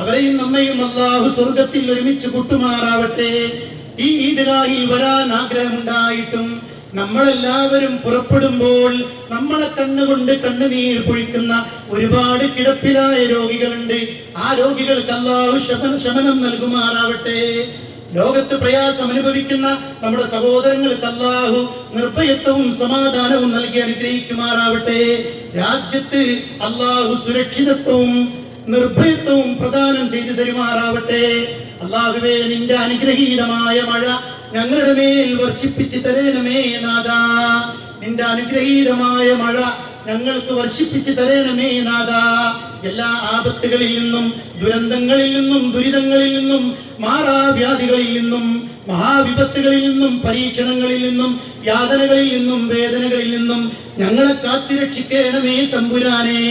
അവരെയും നമ്മയും അള്ളാഹു സ്വർഗത്തിൽ ഒരുമിച്ച് കൂട്ടുമാറാവട്ടെ. ഈ ഈദ്ഗാഹിൽ വരാൻ ആഗ്രഹമുണ്ടായിട്ടും നമ്മളെല്ലാവരും പുറപ്പെടുമ്പോൾ നമ്മളെ കണ്ണുകൊണ്ട് കണ്ണുനീർ പൊഴിക്കുന്ന ഒരുപാട് കിടപ്പിലായ രോഗികളുണ്ട്. ആ രോഗികൾക്ക് അല്ലാഹു ശമനം നൽകുമാറാവട്ടെ. ലോകത്ത് പ്രയാസം അനുഭവിക്കുന്ന നമ്മുടെ സഹോദരങ്ങൾക്ക് അല്ലാഹു നിർഭയത്വവും സമാധാനവും നൽകി അനുഗ്രഹിക്കുമാറാവട്ടെ. രാജ്യത്ത് അല്ലാഹു സുരക്ഷിതത്വവും നിർഭയത്വവും പ്രദാനം ചെയ്തു തരുമാറാവട്ടെ. അല്ലാഹുവേ, നിന്റെ അനുഗ്രഹീതമായ മഴ ഞങ്ങളുടെ മേൽ വർഷിപ്പിച്ചു തരണമേ നാഥാ. നിന്റെ അനുഗ്രഹീതമായ മഴ ഞങ്ങൾക്ക് വർഷിപ്പിച്ചു തരണമേ നാഥാ. എല്ലാ ആപത്തുകളിൽ നിന്നും, ദുരന്തങ്ങളിൽ നിന്നും, ദുരിതങ്ങളിൽ നിന്നും, മാറാവ്യാധികളിൽ നിന്നും, മഹാവിപത്തുകളിൽ നിന്നും, പരീക്ഷണങ്ങളിൽ നിന്നും, യാതനകളിൽ നിന്നും, വേദനകളിൽ നിന്നും ഞങ്ങളെ കാത്തുരക്ഷിക്കണമേ തമ്പുരാനെ.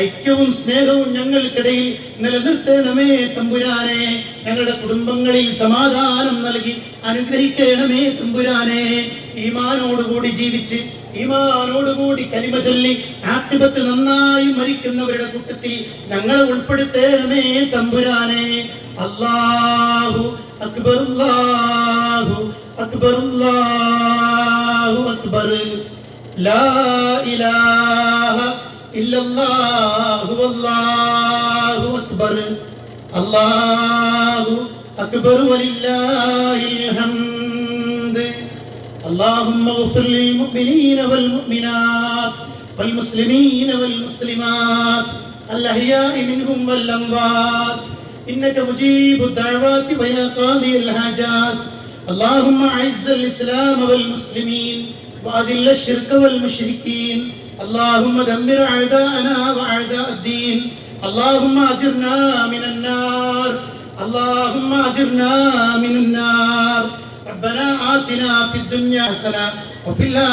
ഐക്യവും സ്നേഹവും ഞങ്ങൾക്കിടയിൽ നിലനിർത്തണമേ തമ്പുരാനെ. ഞങ്ങളുടെ കുടുംബങ്ങളിൽ സമാധാനം നൽകി അനുഗ്രഹിക്കണമേ തമ്പുരാനെ. ഈമാനോടുകൂടി ജീവിച്ച് ഈമാനോടുകൂടി കലിമ ചൊല്ലി ആഖിബത്ത് നന്നായി മരിക്കുന്നവരുടെ കൂട്ടത്തിൽ ഞങ്ങളെ ഉൾപ്പെടുത്തേണമേ തമ്പുരാനെ. അല്ലാഹു അക്ബർ, അല്ലാഹു അക്ബർ, അല്ലാഹു അക്ബർ. ലാ ഇലാഹ ഇല്ലല്ലാഹു വല്ലാഹു അക്ബർ. അല്ലാഹു അക്ബർ വലില്ലാഹിൽ ഹംദ്. اللهم اغفر للمؤمنين والمؤمنات والمسلمين والمسلمات الأحياء منهم والأموات إنك مجيب الدعوات ويا قاضي الحاجات. اللهم أعز الإسلام والمسلمين وأذل الشرك والمشركين. اللهم دمر أعداءنا وأعداء الدين. اللهم أجرنا من النار. اللهم أجرنا من النار. ربنا آتنا في الدنيا حسنة وفي الآخرة